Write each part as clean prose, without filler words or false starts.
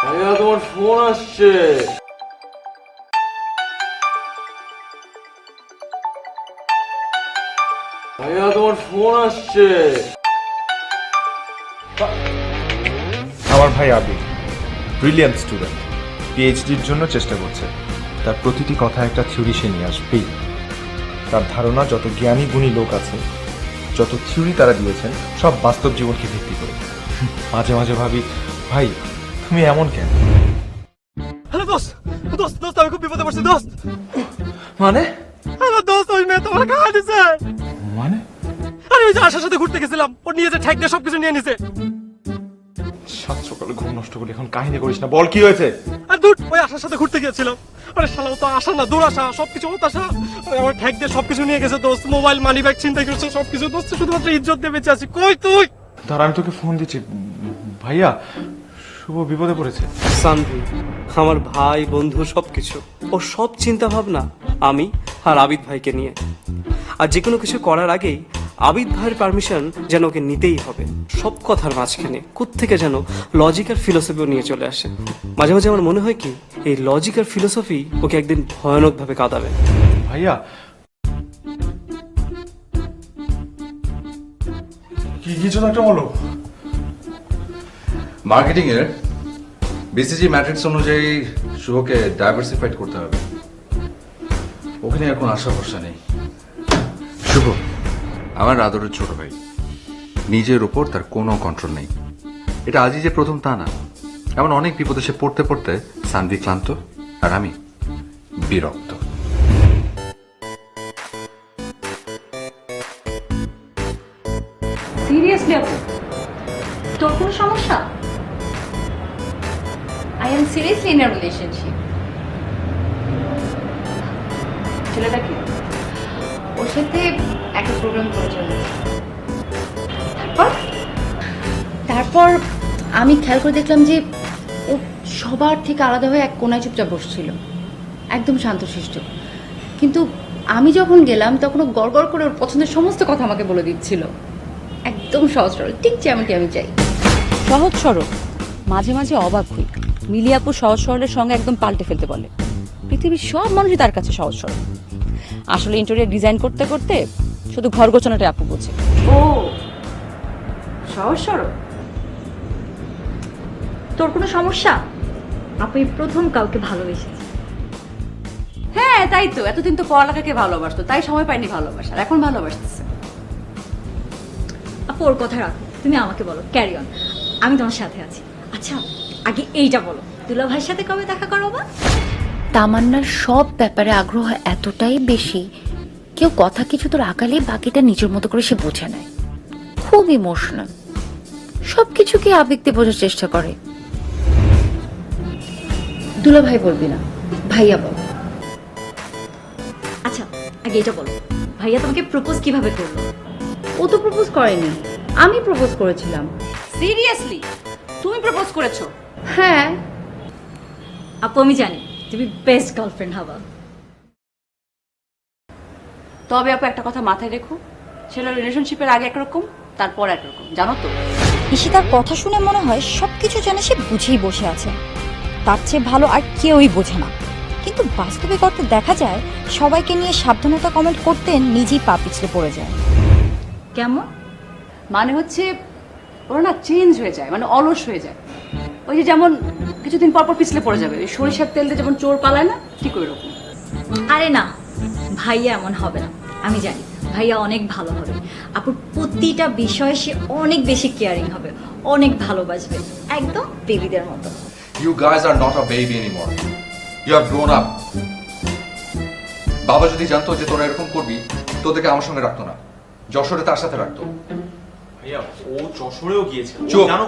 ভাইয়া তোমার ফোন আসছে। ভাইয়া তোমার ফোন আসছে। আমার ভাই আবি ব্রিলিয়ান্ট স্টুডেন্ট, পিএইচডির জন্য চেষ্টা করছে। তার প্রতিটি কথা একটা থিওরি সে নিয়ে আসবেই। তার ধারণা যত জ্ঞানী গুণী লোক আছে, যত থিওরি তারা দিয়েছেন, সব বাস্তব জীবনকে ভিত্তি করে। মাঝে মাঝে ভাবি, ভাই তুমি এমন কেন? হ্যালো দোস্ত, দোস্ত দোস্ত আমি খুব বিপদে পড়ছি দোস্ত। মানে আমার দোস্ত ওই মেয়ে তোমার খাওয়া দিছে। মানে আরে ওই যে আশার সাথে ঘুরতে গেছিলাম, ও নিয়ে যে ঠেক দিয়ে সবকিছু নিয়ে নিছে। সাত সকালে ঘুম নষ্ট করি, এখন কাহিনী করিস না, বল কি হয়েছে? আর দূর, ওই আশার সাথে ঘুরতে গিয়েছিলাম। আরে শালা ও তো আশা না, দূর আশা, সবকিছু ও আশা। ওই আমার ঠেক দিয়ে সবকিছু নিয়ে গেছে দোস্ত, মোবাইল মানি ব্যাগ ছিনতাই করছে সবকিছু দোস্ত, শুধুমাত্র ইজ্জত দিয়ে বেঁচে আছি। কই তুই? দাঁড়া আমি তোকে ফোন দিচ্ছি। ভাইয়া শুভ বিপদে পড়েছে। সানভি আমার ভাই বন্ধু সবকিছু, ও সব চিন্তা ভাবনা আমি আর আবিদ ভাইকে নিয়ে। আর যে কোনো কিছু করার আগেই আবিদ ভাইয়ের পারমিশন যেন ওকে নিতেই হবে। সব কথার মাঝখানে কোত্থেকে যেন লজিক আর ফিলোসফিও নিয়ে চলে আসে। মাঝে মাঝে আমার মনে হয় কি এই লজিক আর ফিলোসফি ওকে একদিন ভয়ানকভাবে কাঁদাবে। ভাইয়া কি কিছু একটা বলো। মার্কেটিং এর বিসিজি ম্যাট্রিক্স অনুযায়ী শুভকে ডাইভার্সিফাইড করতে হবে। ওখানে আর কোনো আশা ভরসা নেই। শুভ আমার আদরের ছোট ভাই, নিজের উপর তার কোনো কন্ট্রোল নেই। এটা আজই যে প্রথম তা না, এমন অনেক বিপদে সে পড়তে পড়তে সানভি ক্লান্ত আর আমি বিরক্ত। সিরিয়াসলি আপু, তোর কোনো সমস্যা? I am seriously in a relationship. ছেলেটা কি? ওর সাথে একটা প্রোগ্রাম করে চলেছে। তারপর আমি খেয়াল করে দেখলাম যে ও সবার থেকে আলাদা হয়ে এক কোনায় চুপচাপ বসছিল, একদম শান্তশিষ্ট। কিন্তু আমি যখন গেলাম তখন ও গড় করে ওর পছন্দের সমস্ত কথা আমাকে বলে দিচ্ছিল, একদম সহজ সরল, ঠিক যেমনটি আমি চাই। সহজ সরল। মাঝে মাঝে অবাক হই, মিলি আপু সহজ সরলের সঙ্গে একদম পাল্টে ফেলতে বলে। পৃথিবীর সব মানুষই তার কাছে সহজ সরল। আসলে ইন্টেরিয়র ডিজাইন করতে করতে শুধু ঘর গোছানোটাই আপু বোঝে। ও সহজ সরল। তোর কোনো সমস্যা? আপনি প্রথম কাউকে ভালোবেসেছি। হ্যাঁ তাই তো, এতদিন তো পড়ালেখাকে ভালোবাসতো, তাই সময় পাইনি ভালোবাসার, এখন ভালোবাসতেছে। আপু ওর কথা রাখো, তুমি আমাকে বলো, ক্যারি অন, আমি তোমার সাথে আছি। আচ্ছা আগে এইটা বলো, দুলা ভাইয়ের সাথে কবে দেখা করবা? তামান্নার সব ব্যাপারে আগ্রহ এতটাই বেশি, কেউ কথা কিছু তোর আকালে বাকিটা নিজের মতো করে সে বোঝে নেয়। খুব ইমোশনাল, সবকিছুকে আবেগ দিয়ে বোঝার চেষ্টা করে। দুলা ভাই বলবি না, ভাইয়া বল। আচ্ছা আগে এটা বলো, ভাইয়া তোমাকে প্রপোজ কিভাবে করলো? ও তো প্রপোজ করেনি, আমি প্রপোজ করেছিলাম। সিরিয়াসলি তুমি প্রপোজ করেছো? হ্যাঁ। আপু আমি জানি তুমি বেস্ট গার্লফ্রেন্ড হবা। তবে আপু একটা কথা মাথায় রেখো, ছেলের রিলেশনশিপের আগে একরকম, তারপর একরকম, জানো তো? ঈশিতার কথা শুনে মনে হয় সবকিছু জানে, সে বুঝেই বসে আছে। তার চেয়ে ভালো আর কেউই বোঝে না। কিন্তু বাস্তবিক অর্থে দেখা যায় সবাইকে নিয়ে সাবধানতা কমেন্ট করতে নিজেই পা পিছলে পড়ে যায়। কেমন? মানে হচ্ছে ওরা না চেঞ্জ হয়ে যায়, মানে অলস হয়ে যায়। ওই যে যেমন কিছুদিন পর পর পিছলে পড়ে যাবে, ওই সরিষার তেল দিয়ে যেমন চোর পালায় না, ঠিক ওই রকম। আরে না, ভাইয়া এমন হবে না, আমি জানি ভাইয়া অনেক ভালো হবে। আপুর প্রতিটা বিষয়ে সে অনেক বেশি কেয়ারিং হবে, অনেক ভালোবাসবে, একদম বেবিদের মতো। You guys are not a baby anymore. You have grown up. বাবা যদি জানতো যে তোরা এরকম করবি, তোদেরকে আমার সঙ্গে রাখতো না, যশোরে তার সাথে রাখতো। ভাইয়া ও যশোরেও গিয়েছে, চুপ। জানো?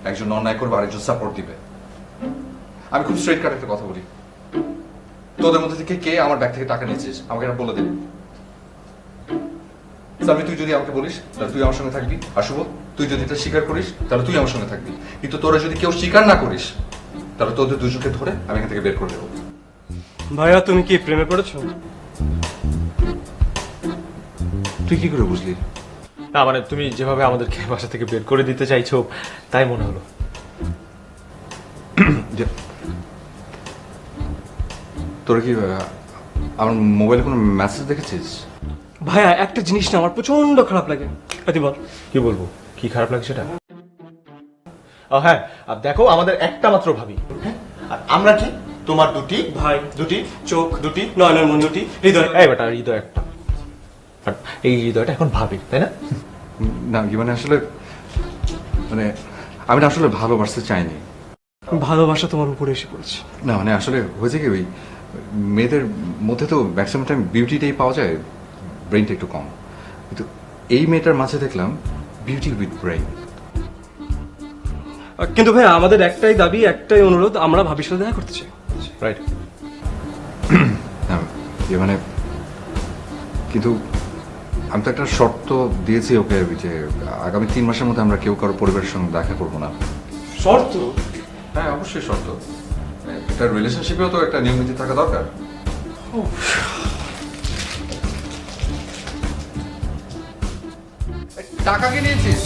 একজন অন্যায় করবে আরেকজন সাপোর্ট দিবে। আমি খুব স্ট্রেট কাট একটা কথা বলি, তোদের মধ্যে থেকে কে আমার ব্যাগ থেকে টাকা নিয়েছিস আমাকে এটা বলে দে। সামি, তুই যদি আমাকে বলিস তাহলে তুই আমার সঙ্গে থাকবি, আর শুভ তুই যদি এটা স্বীকার করিস তাহলে তুই আমার সঙ্গে থাকবি, কিন্তু তোরা যদি কেউ স্বীকার না করিস তাহলে তোদের দুজনকে ধরে আমি এখান থেকে বের করে দেবো। ভাইয়া তুমি কি প্রেমে পড়েছো? তুই কি করে বুঝলি? না মানে তুমি যেভাবে আমাদেরকে বাসা থেকে বের করে দিতে চাইছো তাই মনে হলো। তোরা কি আমার মোবাইলে কোনো মেসেজ দেখেছিস? ভাইয়া একটা জিনিস না আমার প্রচন্ড খারাপ লাগে। বল। কি বলবো, কি খারাপ লাগে সেটা? হ্যাঁ, আর দেখো আমাদের একটা মাত্র ভাবি, হ্যাঁ, আর আমরা কি তোমার দুটি ভাই, দুটি চোখ দুটি, নয়নের মন দুটি, হৃদয়। এই বেটা, হৃদয় একটা, আর এই হৃদয়টা এখন ভাবি, তাই না? না কি মানে আসলে মানে আমি না আসলে ভালোবাসতে চাইনি। ভালোবাসা তোমার উপরে এসে পড়েছে। না মানে আসলে হয়েছে কি, ওই মেয়েদের মধ্যে তো ম্যাক্সিমাম টাইম বিউটিটাই পাওয়া যায়, ব্রেনটা একটু কম, কিন্তু এই মেয়েটার মাঝে দেখলাম বিউটি উইথ ব্রেইন। কিন্তু ভাই আমাদের একটাই দাবি, একটাই অনুরোধ, আমরা ভাবির সাথে দেখা করতে চাই। রাইট। মানে কিন্তু আমি তো একটা শর্ত দিয়েছি ওকে, যে আগামী 3 মাসের মধ্যে আমরা কেউ কারো পরিবারের সঙ্গে দেখা করবো না। শর্ত? হ্যাঁ অবশ্যই শর্ত, একটা রিলেশনশিপেও তো একটা নিয়ম নীতি থাকা দরকার। টাকা কি নিয়েছিস?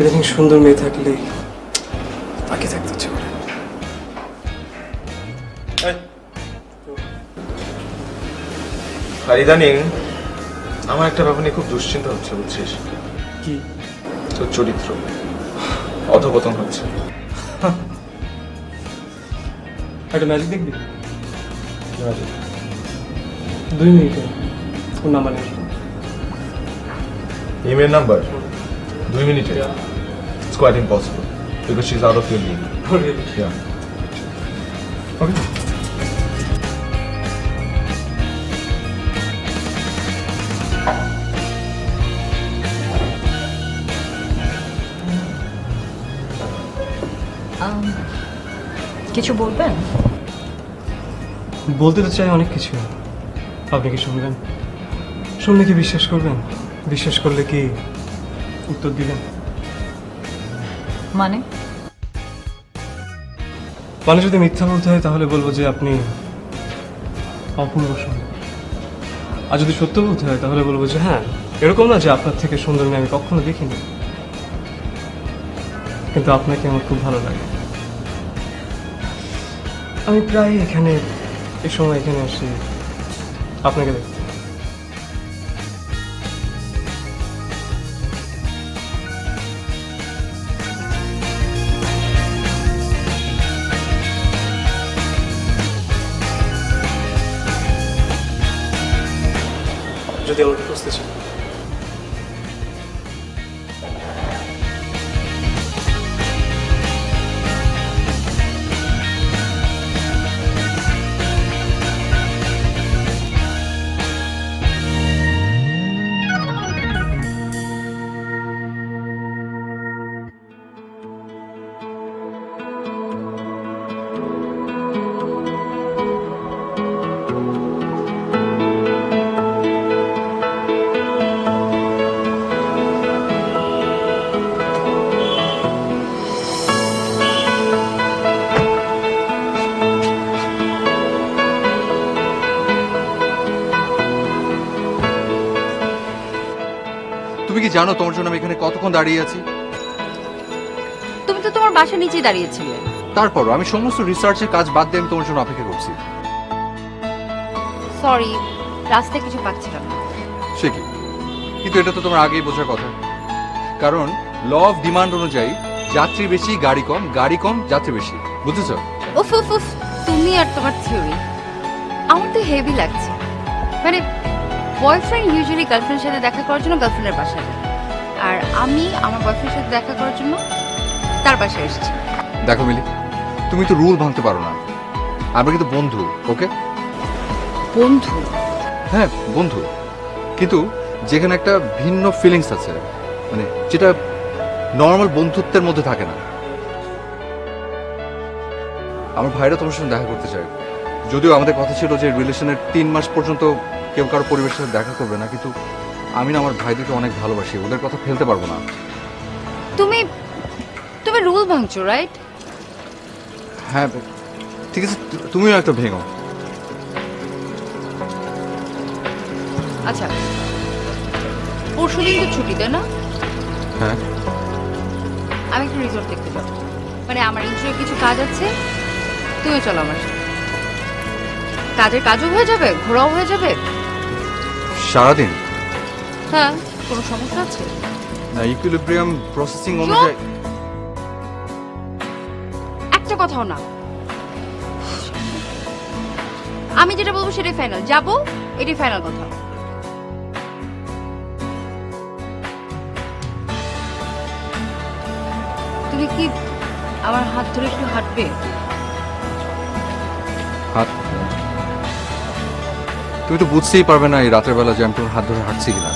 এরকম সুন্দর মেয়ে থাকলে তাকে থাকতে ইচ্ছে করে। আর ইদানিং আমার একটা ব্যাপার নিয়ে খুব দুশ্চিন্তা হচ্ছে, বুঝছিস? কি? তোর চরিত্র অধপতন হচ্ছে। একটা ম্যাজিক দেখবি? কি ম্যাজিক? 2 মিনিটে ওর নাম্বার নেই। ইমেল নাম্বার 2 মিনিটে? It's quite impossible because she's out of your league. Oh, really? Yeah. Okay. কিছু বলবেন? বলতে তো চাই অনেক কিছু, আপনি কি শুনবেন? শুনলে কি বিশ্বাস করবেন? বিশ্বাস করলে কি উত্তর দিবেন? মানে মানে যদি মিথ্যা বলতে হয় তাহলে বলবো যে আপনি অপূর্ব সুন্দর, আর যদি সত্য বলতে হয় তাহলে বলবো যে হ্যাঁ, এরকম না যে আপনার থেকে সুন্দর মেয়ে আমি কখনো দেখিনি, কিন্তু আপনাকে আমার খুব ভালো লাগে। আমি প্রায় এখানে এই সময় এখানে আসি আপনাকে দেখতে। যদি আমাকে খুঁজতে চান। জানো তোমার জন্য আমি এখানে কতক্ষণ দাঁড়িয়ে আছি? তুমি তো তোমার বাসার নিচেই দাঁড়িয়েছিলে। তারপরও আমি সমস্ত রিসার্চের কাজ বাদ দিয়ে আমি তোমার জন্য অপেক্ষা করছি। সরি, রাস্তায় কিছু পাচ্ছিলাম না। সে কি? কিন্তু এটা তো তোমার আগেই বোঝার কথা, কারণ ল অফ ডিমান্ড অনুযায়ী যাত্রী বেশি গাড়ি কম, গাড়ি কম যাত্রী বেশি, বুঝেছো? উফ উফ উফ, তুমি আর তোমার থিওরি। আমার তো হেভি লাগছে। মানে বয়ফ্রেন্ড ইউজুয়ালি গার্লফ্রেন্ডের সাথে দেখা করার জন্য গার্লফ্রেন্ডের বাসায় যায়, আর আমি আমার বয়ফ্রেন্ডের সাথে দেখা করার জন্য তার বাসায় এসেছি। দেখো মিলি, তুমি তো রুল ভাঙতে পারো না। আমরা কিন্তু বন্ধু, ওকে? বন্ধু? হ্যাঁ বন্ধু, কিন্তু যেখানে একটা ভিন্ন ফিলিংস আছে, মানে যেটা নর্মাল বন্ধুত্বের মধ্যে থাকে না। আমার ভাইরা তোমার সঙ্গে দেখা করতে চায়, যদিও আমাদের কথা ছিল যে রিলেশনের 3 মাস পর্যন্ত কেউ কারো পরিবারের সাথে দেখা করবে না, কিন্তু আমি না আমার ভাইদেরকে অনেক ভালোবাসি, ওদের কথা ফেলতে পারবো না। তুমি তুমি রুল ভাঙছো, রাইট? হ্যাঁ ঠিক আছে, তুমিও একটা ভেঙো। আচ্ছা, পরশুদিন তো ছুটি, তাই না? হ্যাঁ আমি একটা রিসোর্ট দেখতে যাবো, মানে আমার ইন্টারভিউ কিছু কাজ আছে, তুমিও চলো আমার সাথে। কাজের কাজও হয়ে যাবে, ঘোরাও হয়ে যাবে। সারাদিন? হ্যাঁ, কোনো সমস্যা আছে? না, ইকুইলিব্রিয়াম প্রসেসিং অনুযায়ী। একটা কথাও না, আমি যেটা বলবো সেটাই ফাইনাল। যাবো, এটাই ফাইনাল কথা। তুমি কি আমার হাত ধরে একটু হাঁটবে? হাত? তুমি তো বুঝতেই পারবে না এই রাতের বেলা যে আমি তোমার হাত ধরে হাঁটছি কিনা।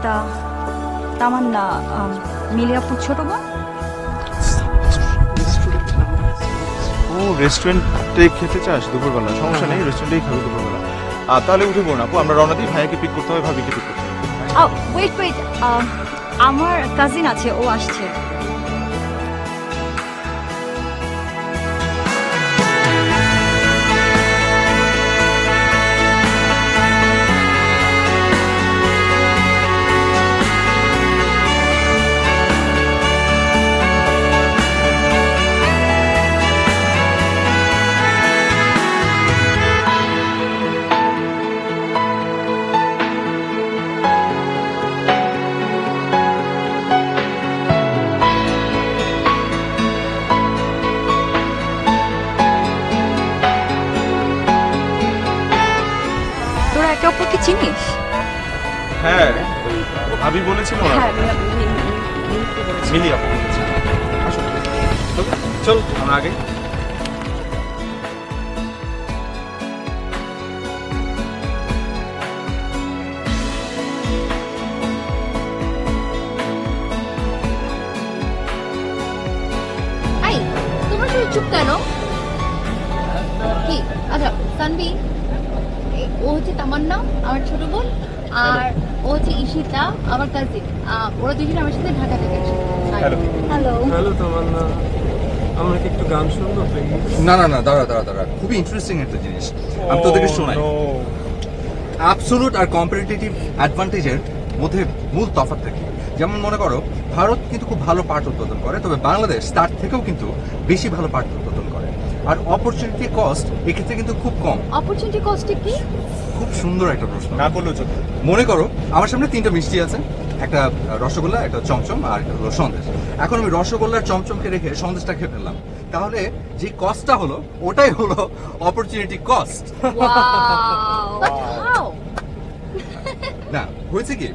তা তামান্না মিলিয়াপুর ছোট বোন? ও রেস্টুরেন্টে খেতে চাস দুপুরবেলা? সমস্যা নেই, রেস্টুরেন্টেই খাবি দুপুরবেলা। তাহলে উঠে পড়ো না আপু, আমরা রওনা দিই। ভাইয়াকে পিক করতে হবে, ভাবিকে পিক করতে হবে। ওয়েট ওয়েট, আমার কাজিন আছে, ও আসছে। তোরা একে অপরকে চিনিস? হ্যাঁ, ভাবি বলেছিল না, মিলি আপু বলেছিল। আসো, চল আমরা আগে। আই, তোমরা সবাই চুপ কেন? কি? আচ্ছা, তানভি, ও হচ্ছে তামান্না, আমার ছোট বোন, আর ও হচ্ছে ঈশিতা, আমার কাজিন। ওরা দুজন আমার সাথে ঢাকা থেকে এসেছে। হ্যালো। হ্যালো। হ্যালো তামান্না, আমরা কি একটু গান শুনবো প্লিজ? না না না, দাঁড়া দাঁড়া দাঁড়া, খুবই ইন্টারেস্টিং একটা জিনিস আমি তোদেরকে শোনাই। অ্যাবসোলুট আর কম্পারেটিভ অ্যাডভান্টেজের মধ্যে মূল তফাৎ থাকে। যেমন মনে করো, ভারত কিন্তু খুব ভালো পাট উৎপাদন করে, তবে বাংলাদেশ তার থেকেও কিন্তু বেশি ভালো পাট উৎপাদন করে। আর অপরচুনিটি কস্ট এক্ষেত্রে কিন্তু খুব কম। অপরচুনিটি কস্ট কি? খুব সুন্দর একটা প্রশ্ন। না করলেও চলবে। মনে করো আমার সামনে 3টা মিষ্টি আছে, একটা রসগোল্লা, একটা চমচম, আর একটা হলো সন্দেশ। এখন আমি রসগোল্লার চমচমকে রেখে সন্দেশটা খেয়ে ফেললাম, তাহলে যে কস্টটা হলো ওটাই হলো অপরচুনিটি কস্ট। But how? না, হয়েছে কি,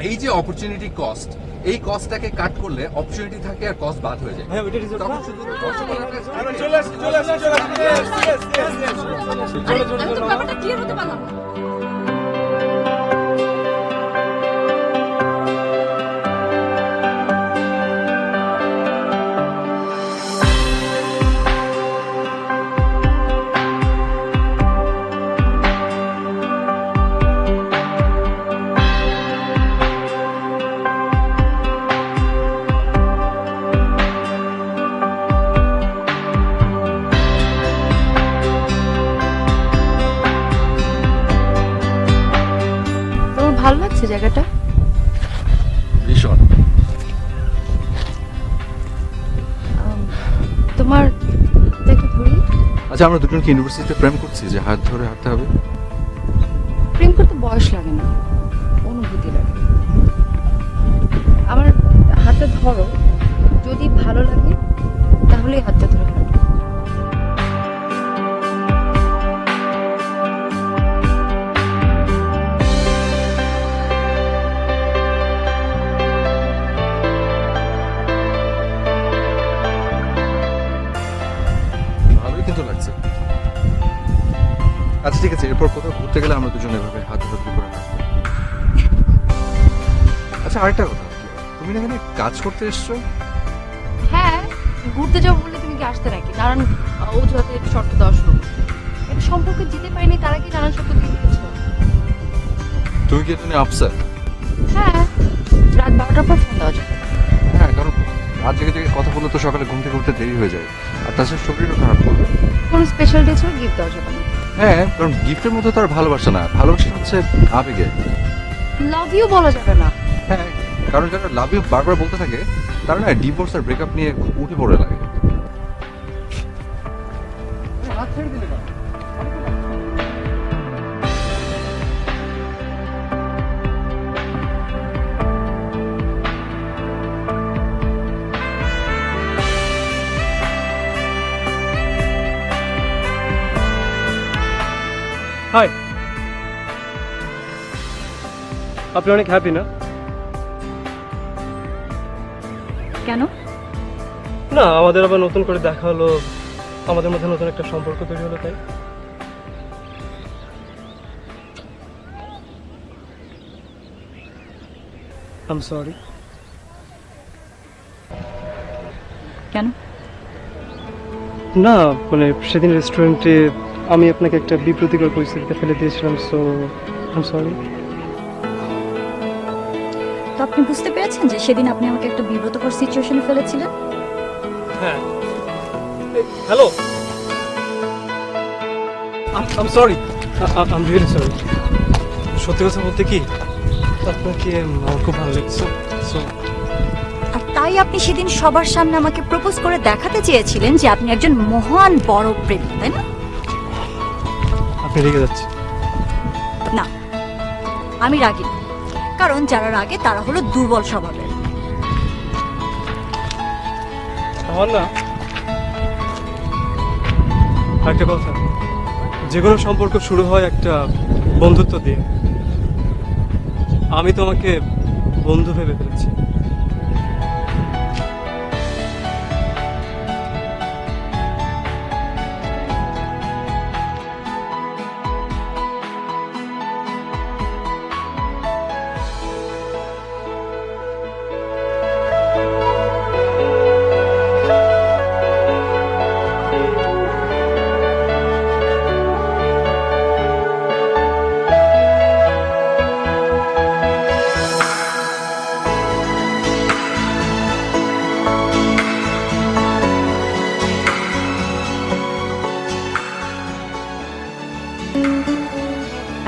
এই যে অপরচুনিটি কস্ট, এই কস্টটাকে কাট করলে অপরচুনিটি থাকে আর কস্ট বাদ হয়ে যায়। হ্যাঁ, ওইটা রিসোর্ট। তখন শুধু রসগোল্লাটা- চলে আসি, চলে আসি, চলে আসি। Yes, yes, yes, yes. আমি তো ব্যাপারটা ক্লিয়ার হতে পারলাম না। লাগছে জায়গাটা? ভীষণ। তোমার একটু ধরি। আচ্ছা, আমরা দুজন কি ইউনিভার্সিটিতে প্রেম করছি যে হাত ধরে হাঁটতে হবে? প্রেম করতে বয়স লাগে না, অনুভূতি লাগে। আমার হাতটা ধরো, যদি ভালো লাগে তাহলেই হাতটা ধরে হাঁটো। ভালোই কিন্তু লাগছে। আচ্ছা ঠিক আছে, এরপর কোথাও ঘুরতে গেলে আমরা দুজন এভাবে হাত ধরে করে হাঁটবো। আচ্ছা আরেকটা কথা, তুমি না এখানে কাজ করতে এসছো? হ্যাঁ, ঘুরতে যাবো বলে তুমি কি আসতে নাকি? নানান অজুহাতে শর্ত দেওয়া শুরু করো। এটা সম্পর্কে যেতে পারিনি, তারা কি নানান শর্ত দিয়ে দিয়েছো? তুমি কি তুমি আপসেট? হ্যাঁ, রাত 12টার পর ফোন দেওয়া যাবে। হ্যাঁ, কারণ রাত জেগে জেগে কথা বললে তো সকালে ঘুম থেকে উঠতে দেরি হয়ে যায়, আর তাছাড়া শরীরও খারাপ করবে। কোনো স্পেশাল ডে ছিল গিফট দেওয়া যাবে না। হ্যাঁ, কারণ গিফটের মধ্যে তো আর ভালোবাসা না, ভালোবাসা হচ্ছে আবেগে। লাভ ইউ বলা যাবে না। হ্যাঁ, কারণ যারা লাভ ইউ বারবার বলতে থাকে তারা না ডিভোর্স আর ব্রেকআপ নিয়ে উঠে পড়ে লাগে। হাই, আপনি অনেক হ্যাপি না? কেন? না, আমাদের আবার নতুন করে দেখা হলো, আমাদের মধ্যে নতুন একটা সম্পর্ক তৈরি হলো, তাই। I am sorry. কেন? না, মানে সেদিন রেস্টুরেন্টে আমি আপনাকে একটা বিব্রতিকর পরিস্থিতিতে ফেলে দিয়েছিলাম, সো আই এম সরি। তো আপনি বুঝতে পেরেছেন যে সেদিন আপনি আমাকে একটা বিব্রতকর সিচুয়েশনে ফেলেছিলেন? হ্যাঁ। Hello, I am sorry, I am really sorry. সত্যি কথা বলতে কি, আপনাকে আমার খুব ভালো লেগেছে, সো আর তাই আপনি সেদিন সবার সামনে আমাকে প্রপোজ করে দেখাতে চেয়েছিলেন যে আপনি একজন মহান বড় প্রেমিক, তাই না? আপনি রেগে যাচ্ছেন? না, আমি রাগি না। কারণ যারা রাগে তারা হলো দুর্বল স্বভাবের। আমার না একটা কথা, যে কোনো সম্পর্ক শুরু হয় একটা বন্ধুত্ব দিয়ে। আমি তোমাকে বন্ধু ভেবে ফেলেছি।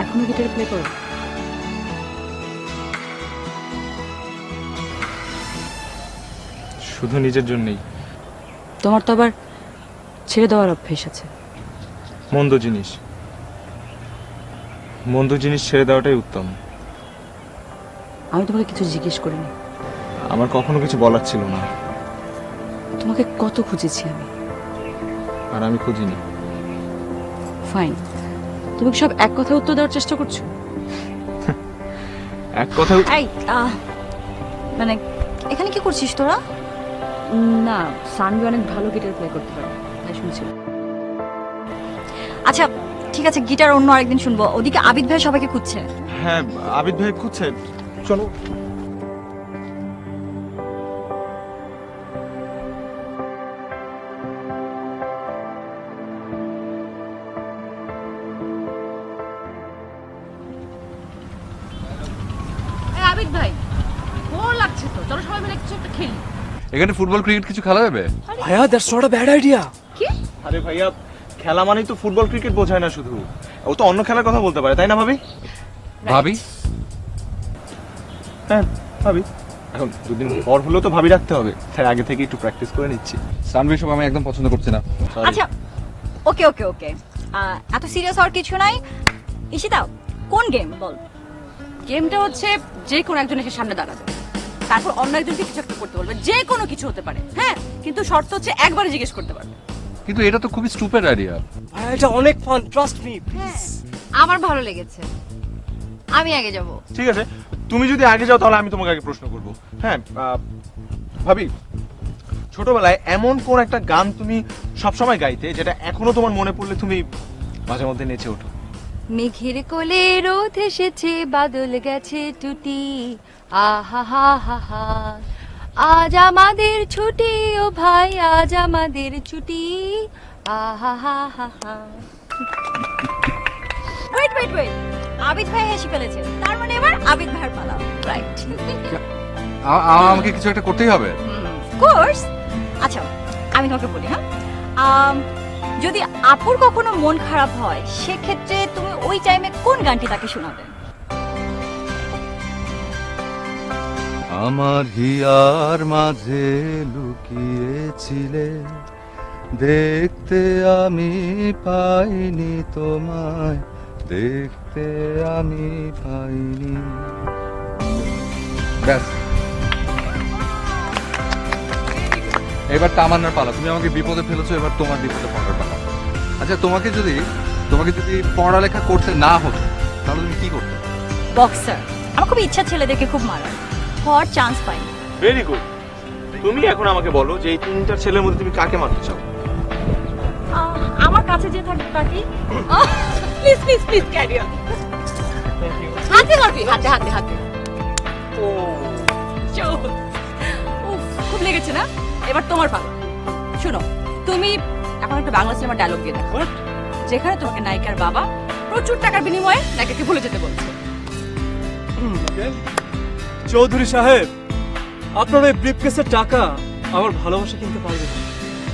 এখনো গিটার প্লে করো? শুধু নিজের জন্যই। তোমার তো আবার ছেড়ে দেওয়ার অভ্যেস আছে। মন্দ জিনিস, মন্দ জিনিস ছেড়ে দেওয়াটাই উত্তম। আমি তোমাকে কিছু জিজ্ঞেস করিনি। আমার কখনো কিছু বলার ছিল না, তোমাকে কত খুঁজেছি আমি। আর আমি খুঁজিনি। ফাইন, তুমি কি সব এক কথায় উত্তর দেওয়ার চেষ্টা করছো? এক কথা এই মানে এখানে কি করছিস তোরা? না, সানভি অনেক ভালো গিটার প্লে করতে পারে, তাই শুনছিলাম। আচ্ছা ঠিক আছে, গিটার অন্য আরেকদিন শুনবো। ওদিকে আবিদ ভাই সবাইকে খুঁজছে। হ্যাঁ, আবিদ ভাই খুঁজছে, চলো। আবিদ ভাই, বোর লাগছে তো, চলো সবাই মিলে কিছু একটা খেলি। এখানে ফুটবল ক্রিকেট কিছু খেলা যাবে? ভাইয়া, that's not a bad idea. আরে ভাইয়া, খেলা মানেই তো ফুটবল ক্রিকেট বোঝায় না শুধু, ও তো অন্য খেলার কথা বলতে পারে, তাই না ভাবি? ভাবি হ্যাঁ ভাবি, এখন দুদিন পর হলেও তো ভাবি রাখতে হবে, তাই আগে থেকে একটু প্র্যাকটিস করে নিচ্ছি। সানভি সব আমি একদম পছন্দ করছি না। আচ্ছা ওকে ওকে ওকে, এত সিরিয়াস হওয়ার কিছু নাই। ঈশিতা, কোন গেম বল? গেমটা হচ্ছে যে কোনো একজন এসে সামনে দাঁড়াবে, তারপর অন্য একজনকে কিছু একটা করতে বলবে, যে কোনো কিছু হতে পারে, হ্যাঁ, কিন্তু শর্ত হচ্ছে একবারে জিজ্ঞেস করতে পারবে। কিন্তু এটা তো খুবই স্টুপিড আইডিয়া। ভাই এটা অনেক ফান, ট্রাস্ট মি। আমার ভালো লেগেছে, আমি আগে যাব। ঠিক আছে, তুমি যদি আগে যাও তাহলে আমি তোমাকে আগে প্রশ্ন করবো। হ্যাঁ ভাবি, ছোটবেলায় এমন কোন একটা গান তুমি সবসময় গাইতে যেটা এখনো তোমার মনে পড়লে তুমি মাঝে মধ্যে নেচে ওঠো? মেঘের কোলে রোদ এসেছে, বাদল গেছে টুটি, আহা হা হা হা, আজ আমাদের ছুটি ও ভাই, আজ আমাদের ছুটি, আহা হা হা হা। ওয়েট ওয়েট ওয়েট, আবিদ ভাই হেসে ফেলেছে, তার মানে এবার আবিদ ভাইয়ের পালা, রাইট? আমাকে কিছু একটা করতেই হবে। কোর্স। আচ্ছা আমি তোমাকে বলি, হ্যাঁ, যদি আপুর কখনো মন খারাপ হয় সেক্ষেত্রে তুমি ওই টাইমে কোন গানটি তাকে শোনাবে? আমার হিয়ার মাঝে লুকিয়েছিলে, দেখতে আমি পাইনি তোমায়, দেখতে আমি পাইনি। ব্যাস, এবার তামান্নার পালা। তুমি আমাকে বিপদে ফেলেছো, এবার তোমার বিপদে পড়ার পালা। আচ্ছা, তোমাকে যদি পড়ালেখা করতে না হতো তাহলে তুমি কি করতে? বক্সার। আমার খুব ইচ্ছা ছেলেদেরকে খুব মারার, হওয়ার চান্স পাইনি। Very good. তুমি এখন আমাকে বলো যে এই তিনটা ছেলের মধ্যে তুমি কাকে মারতে চাও? আমার কাছে যে থাকবে তাকে। Please please please carry on. হাতে মারবি, হাতে হাতে হাতে। ও উফ, খুব লেগেছে না? এবার তোমার পালা। শোনো, তুমি এখন একটা বাংলা সিনেমার ডায়লগ দিয়ে দেখো, যেখানে তোমাকে নায়িকার বাবা প্রচুর টাকার বিনিময়ে নায়িকাকে ভুলে যেতে বলছে। চৌধুরী সাহেব, আপনার ওই ব্রিফকেসের টাকা আমার ভালোবাসা কিনতে পারবে না।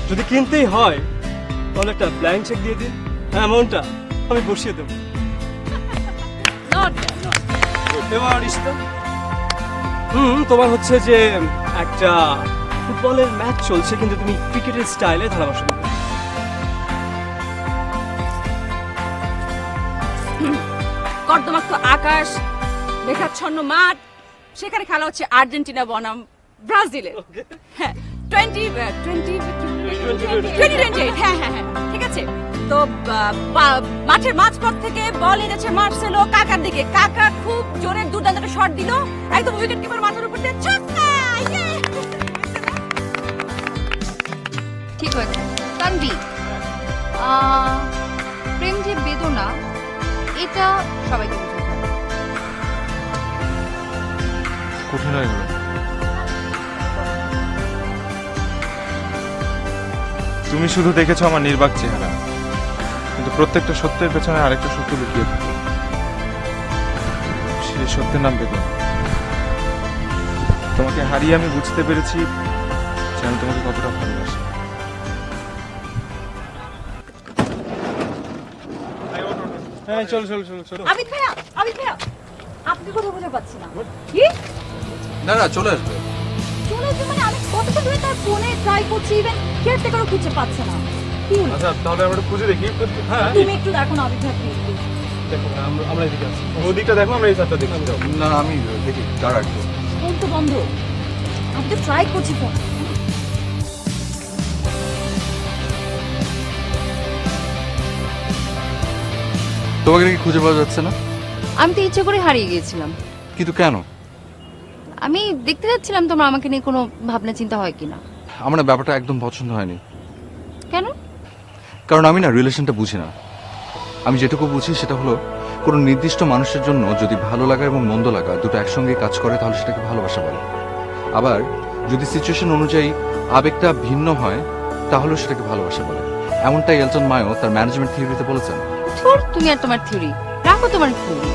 যদি কিনতেই হয় তাহলে একটা ব্ল্যাঙ্ক চেক দিয়ে দিন, অ্যামাউন্টটা আমি বসিয়ে দেবো। এবার ইস্তা, তোমার হচ্ছে যে একটা ফুটবলের ম্যাচ চলছে কিন্তু তুমি ক্রিকেটের স্টাইলে ধারাভাষ্য দেবে। কর্দমাক্ত আকাশ, মেঘাচ্ছন্ন মাঠ, সেখানে খেলা হচ্ছে আর্জেন্টিনা বনাম ব্রাজিলের। হ্যাঁ, 2028, হ্যাঁ হ্যাঁ হ্যাঁ, ঠিক আছে। তো মাঠের মাঝপথ থেকে বল এনেছে মার্সেলো কাকার দিকে, কাকা খুব জোরে দুর্দান্ত একটা শট দিল, একদম উইকেট কিপার মাথার উপর দিয়ে ছক্কা। ঠিক হয়েছে। তানভি, প্রেম যে বেদনা, এটা সবাইকে বুঝতে হবে। কঠিন হয়ে গেল। তুমি শুধু দেখেছো আমার নির্বাক চেহারা, কিন্তু প্রত্যেকটা সত্যের পেছনে আরেকটা সত্য লুকিয়ে থাকে। সেই সত্যের নাম বেদনা। তোমাকে হারিয়ে আমি বুঝতে পেরেছি যে আমি তোমাকে কতটা ভালোবাসি। হ্যাঁ, চলো চলো চলো চলো। আবিদ ভাইয়া, আবিদ ভাইয়া, আপনি কথা বলে পাচ্ছি না। কি? না না, চলে আসবে। চলে আসবে মানে? আমি কতটা ধরে তার ফোনে ট্রাই করছি, ইভেন কেয়ারটেকারও খুঁজে পাচ্ছে না। কি হলো? আচ্ছা, তাহলে আমরা একটু খুঁজে দেখি। হ্যাঁ, তুমি একটু দেখো না আবিদ ভাই, প্লিজ। দেখো আমরা এদিকে আছি। ওদিকটা দেখো, আমরা এই সাইডটা দেখি। না আমি দেখি, দাঁড়া একটু। ফোন তো বন্ধ। আমি তো ট্রাই করছি ফোন। তোমাকে কি খুঁজে পাওয়া যাচ্ছে না? আমি তো ইচ্ছে করে হারিয়ে গিয়েছিলাম। কিন্তু কেন? আমি দেখতে যাচ্ছিলাম তোমার আমাকে নিয়ে কোনো ভাবনা চিন্তা হয় কিনা। আমার না ব্যাপারটা একদম পছন্দ হয়নি। কেন? কারণ আমি না রিলেশনটা বুঝি না। আমি যেটুকু বুঝি সেটা হলো, কোনো নির্দিষ্ট মানুষের জন্য যদি ভালো লাগা এবং মন্দ লাগা দুটো একসঙ্গে কাজ করে তাহলে সেটাকে ভালোবাসা বলে। আবার যদি সিচুয়েশন অনুযায়ী আবেগটা ভিন্ন হয় তাহলেও সেটাকে ভালোবাসা বলে। এমনটাই এলটন মায়ো তার ম্যানেজমেন্ট থিওরিতে বলেছেন। ধুর, তুমি আর তোমার থিওরি, রাখো তোমার থিওরি।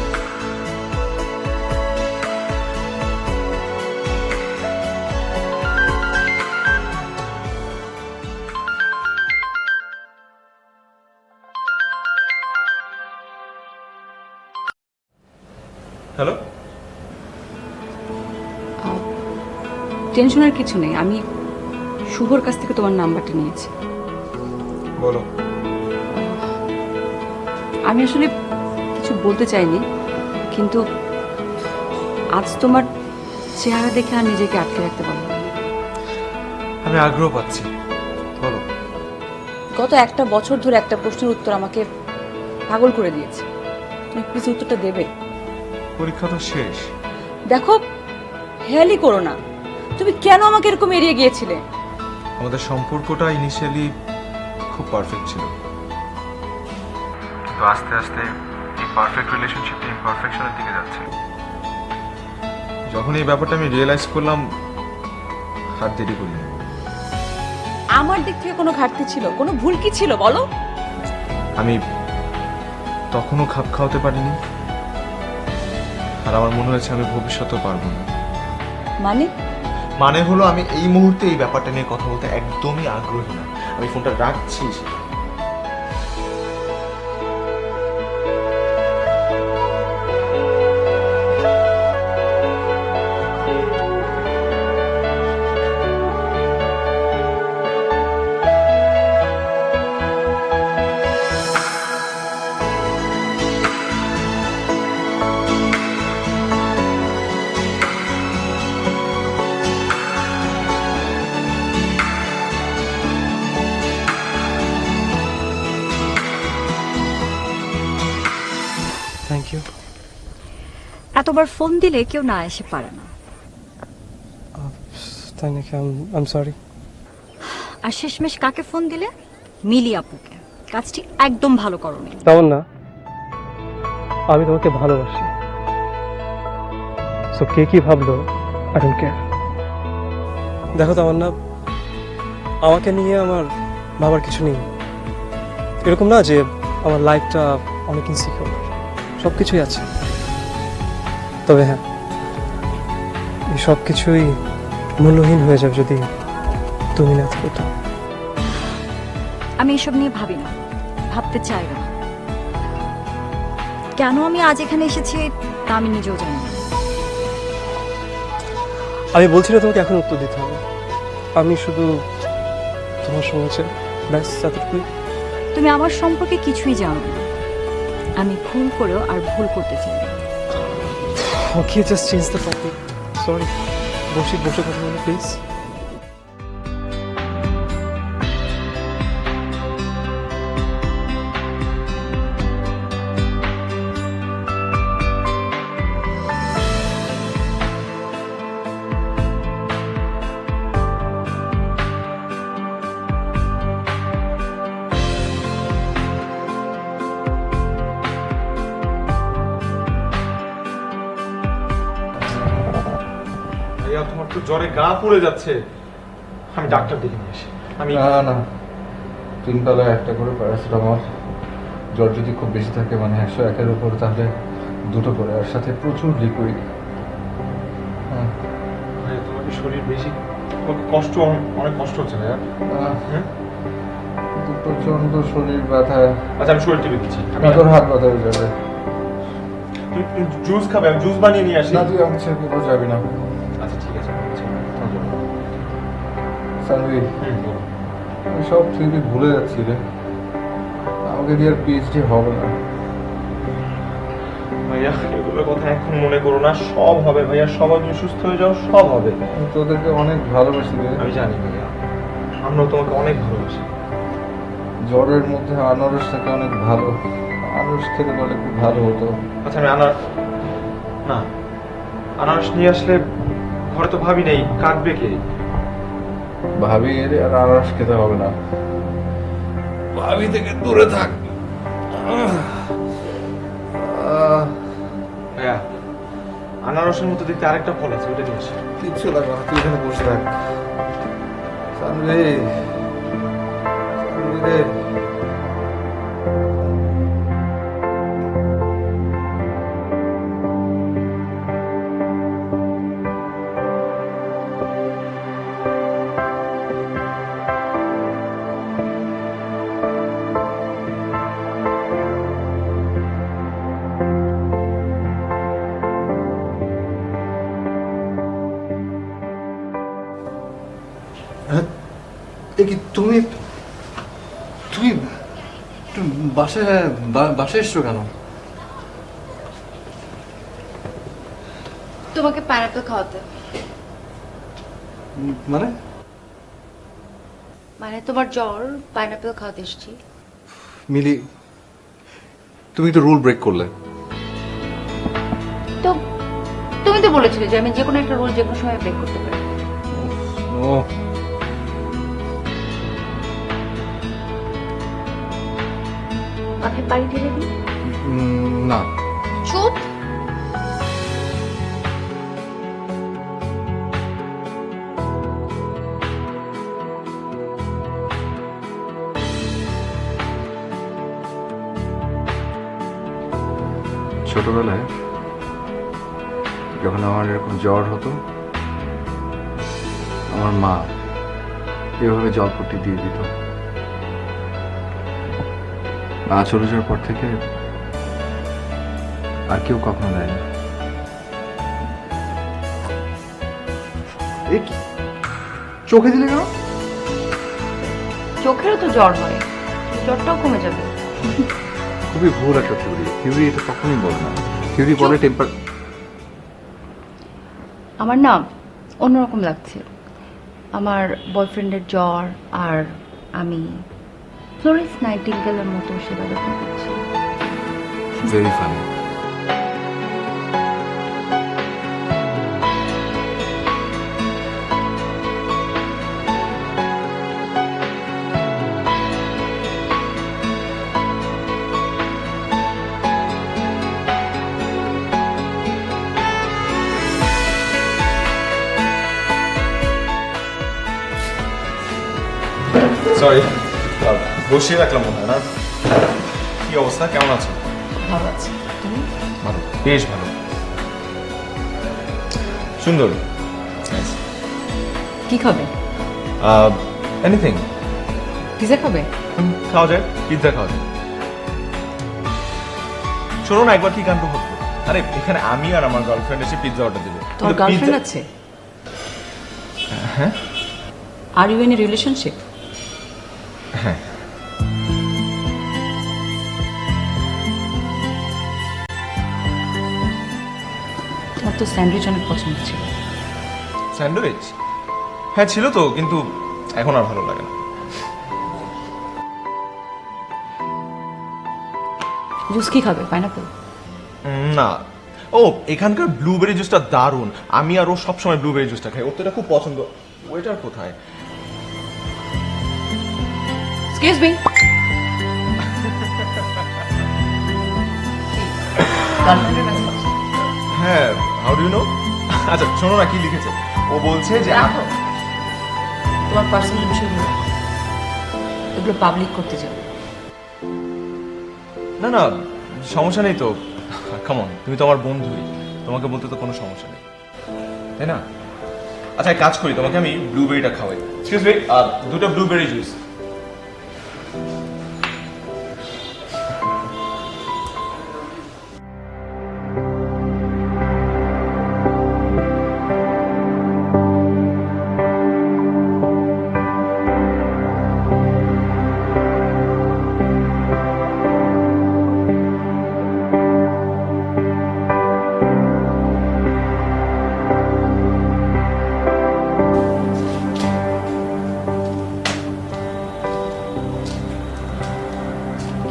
হ্যালো, টেনশনের কিছু নেই, আমি শুভর কাছ থেকে তোমার নাম্বারটা নিয়েছি। বলো। আমি আসলে কিছু বলতে চাইনি, কিন্তু আজ তোমার চেহারা দেখে আর নিজেকে আটকে রাখতে পারলাম না। আমি আগ্রহ পাচ্ছি, বলো। গত একটা বছর ধরে একটা প্রশ্নের উত্তর আমাকে পাগল করে দিয়েছে। তুমি প্লিজ উত্তরটা দেবে? পরীক্ষা তো শেষ। দেখো, হেয়ালি করো না। তুমি কেন আমাকে এরকম এড়িয়ে গিয়েছিলে? আমাদের সম্পর্কটা ইনিশিয়ালি খুব পারফেক্ট ছিল, কিন্তু আস্তে আস্তে এই পারফেক্ট রিলেশনশিপটা ইমপারফেকশনের দিকে যাচ্ছে। যখন এই ব্যাপারটা আমি রিয়েলাইজ করলাম, আর দেরি করিনি। আমার দিক থেকে কোনো ঘাটতি ছিল, কোনো ভুল কি ছিল বলো? আমি তখনও খাপ খাওয়াতে পারিনি, আর আমার মনে হয়েছে আমি ভবিষ্যতেও পারবো না। মানে হলো আমি এই মুহূর্তে এই ব্যাপারটা নিয়ে কথা বলতে একদমই আগ্রহী না। আমি ফোনটা রাখছি। Thank you. এতবার ফোন দিলে কেউ না এসে পারে না। তাই নাকি? I am sorry. আর শেষমেশ কাকে ফোন দিলে? মিলি আপুকে। কাজটি একদম ভালো করোনি। তেমন না, আমি তোমাকে ভালোবাসি। সো কে কি ভাবলো, আই ডোন্ট কেয়ার। দেখো তামান্না, আমাকে নিয়ে আমার ভাবার কিছু নেই। এরকম না যে আমার লাইফটা অনেক ইনসিকিউর, সব কিছুই আছে। তবে হ্যাঁ, এই সব কিছুই মূল্যহীন হয়ে যাবে যদি তুমি না থাকো। তো আমি এসব নিয়ে ভাবি না, ভাবতে চাই না। কেন আমি আজ এখানে এসেছি তা আমি নিজেও জানি না। আমি বলছি না তোমাকে এখন উত্তর দিতে হবে। আমি শুধু তোমার সঙ্গে চাই, ব্যাস এতটুকুই। তুমি আমার সম্পর্কে কিছুই জানো না। আমি ভুল করেও আর ভুল করতে চাই না। Okay, just change the topic. Sorry, বসে কথা বলো প্লিজ। ভাইয়া, তোমার তো জ্বরে গা পুড়ে যাচ্ছে। আমি ডাক্তার ডেকে নিয়ে আসি। না 3 বেলায় একটা করে প্যারাসিটামল। জ্বর যদি খুব বেশি থাকে, মানে 101-এর উপর, তাহলে 2টো করে, আর সাথে প্রচুর লিকুইড। ভাইয়া, তোমার কি শরীর বেশি, তোমার কষ্ট, অনেক কষ্ট হচ্ছে ভাইয়া? কিন্তু প্রচন্ড শরীর ব্যথা। আচ্ছা, আমি শরীর টিপে দিচ্ছি। তোর হাত ব্যথা হয়ে যাবে। তুই জুস খাবে? আমি জুস বানিয়ে নিয়ে আসি। না, তুই আমাকে ছেড়ে কোথাও যাবি না। আচ্ছা ঠিক আছে। সানভি, সব তুই ভুলে যাচ্ছি রে। আমাকে দিয়ে আর পিএইচডি হবে না ভাইয়া। এগুলোর কথা এখন মনে করো না, সব হবে ভাইয়া। সবাই তুমি সুস্থ হয়ে যাও, সব হবে। আমি তোদেরকে অনেক ভালোবাসি রে। আমি জানি ভাইয়া, আমরাও তোমাকে অনেক ভালোবাসি। জ্বরের মধ্যে আনারস থাকে অনেক ভালো। আনারস খেতে পারলে খুব ভালো হতো। আচ্ছা, আমি আনারস নিয়ে আসলে ঘরে তো ভাবি নেই, কাটবে কে? ভাবি এর আর আনারস খেতে হবে না। ভাবি থেকে দূরে থাক। ভাইয়া, আনারসের মতো দেখতে আরেকটা ফল আছে, ওটা নিয়ে আসি। কিচ্ছু লাগবে না, তুই এখানে বসে থাক। সানভি, রে, কি তুমি তুমি বাসায় এসছো কেন? তোমাকে পাইনাপেল খাওয়াতে। মানে মানে তোমার জ্বর, পাইনাপেল খাওয়াতে এসেছি। মিলি, তুমি একটু রুল ব্রেক করলে। তো তুমি তো বলেছিলে যে আমি যে কোনো একটা রুল যে কোনো সময় ব্রেক করতে পারি। ও মাথায় পানি ঢেলে দিই? না, চুপ। ছোটবেলায় যখন আমার এরকম জ্বর হতো, আমার মা এভাবে জলপট্টি দিয়ে দিত। মা চলে যাওয়ার পর থেকে আর কেউ কখনো দেয়নি। চোখে দিলে কেন? চোখেরও তো জ্বর হয়, জ্বরটাও কমে যাবে। খুবই ভুল একটা থিওরি এটা কখনোই বলে না। থিওরি বলে টেম্পার। আমার না অন্যরকম লাগছে। আমার বয়ফ্রেন্ডের জ্বর আর আমি ফ্লোরেন্স নাইটিঙ্গেলের মতো সেবা যত্ন করছি। Very funny. সরি, বসিয়ে রাখলাম মনে হয় না। কি অবস্থা, কেমন আছো? ভালো আছে। তুমি? ভালো, বেশ ভালো, সুন্দর। কি খাবে? এনিথিং পিজা খাবে? খাওয়া যায়, পিৎজা খাওয়া যায়। শোনো না, একবার কি কাণ্ড হতো। আরে এখানে আমি আর আমার গার্লফ্রেন্ড এসে পিৎজা অর্ডার দেবো। তোমার গার্লফ্রেন্ড আছে? হ্যাঁ। Are you in a relationship? হ্যাঁ। তোমার তো স্যান্ডউইচ অনেক পছন্দ ছিল। স্যান্ডউইচ? হ্যাঁ ছিল তো, কিন্তু এখন আর ভালো লাগে না। জুস কি খাবে? পাইনাপেল? না। ও, এখানকার ব্লুবেরি জুসটা দারুণ। আমি আর ও সবসময় ব্লুবেরি জুসটা খাই, ওর তো এটা খুব পছন্দ। ওইটার কোথায়? Excuse me. গার্লফ্রেন্ডের মেসেজ? হ্যাঁ, হাউ ডু ইউ নো? আচ্ছা শোনো না, কি লিখেছে। ও বলছে যে রাখো তোমার পার্সোনাল বিষয়গুলো, এগুলো পাবলিক করতে যাবে। না না, সমস্যা নেই তো। কামন, তুমি তো আমার বন্ধুই, তোমাকে বলতে তো কোনো সমস্যা নেই, তাই না? আচ্ছা এক কাজ করি, তোমাকে আমি ব্লুবেরিটা খাওয়াই। এক্সকিউজ মি, দুটো ব্লুবেরি জুস।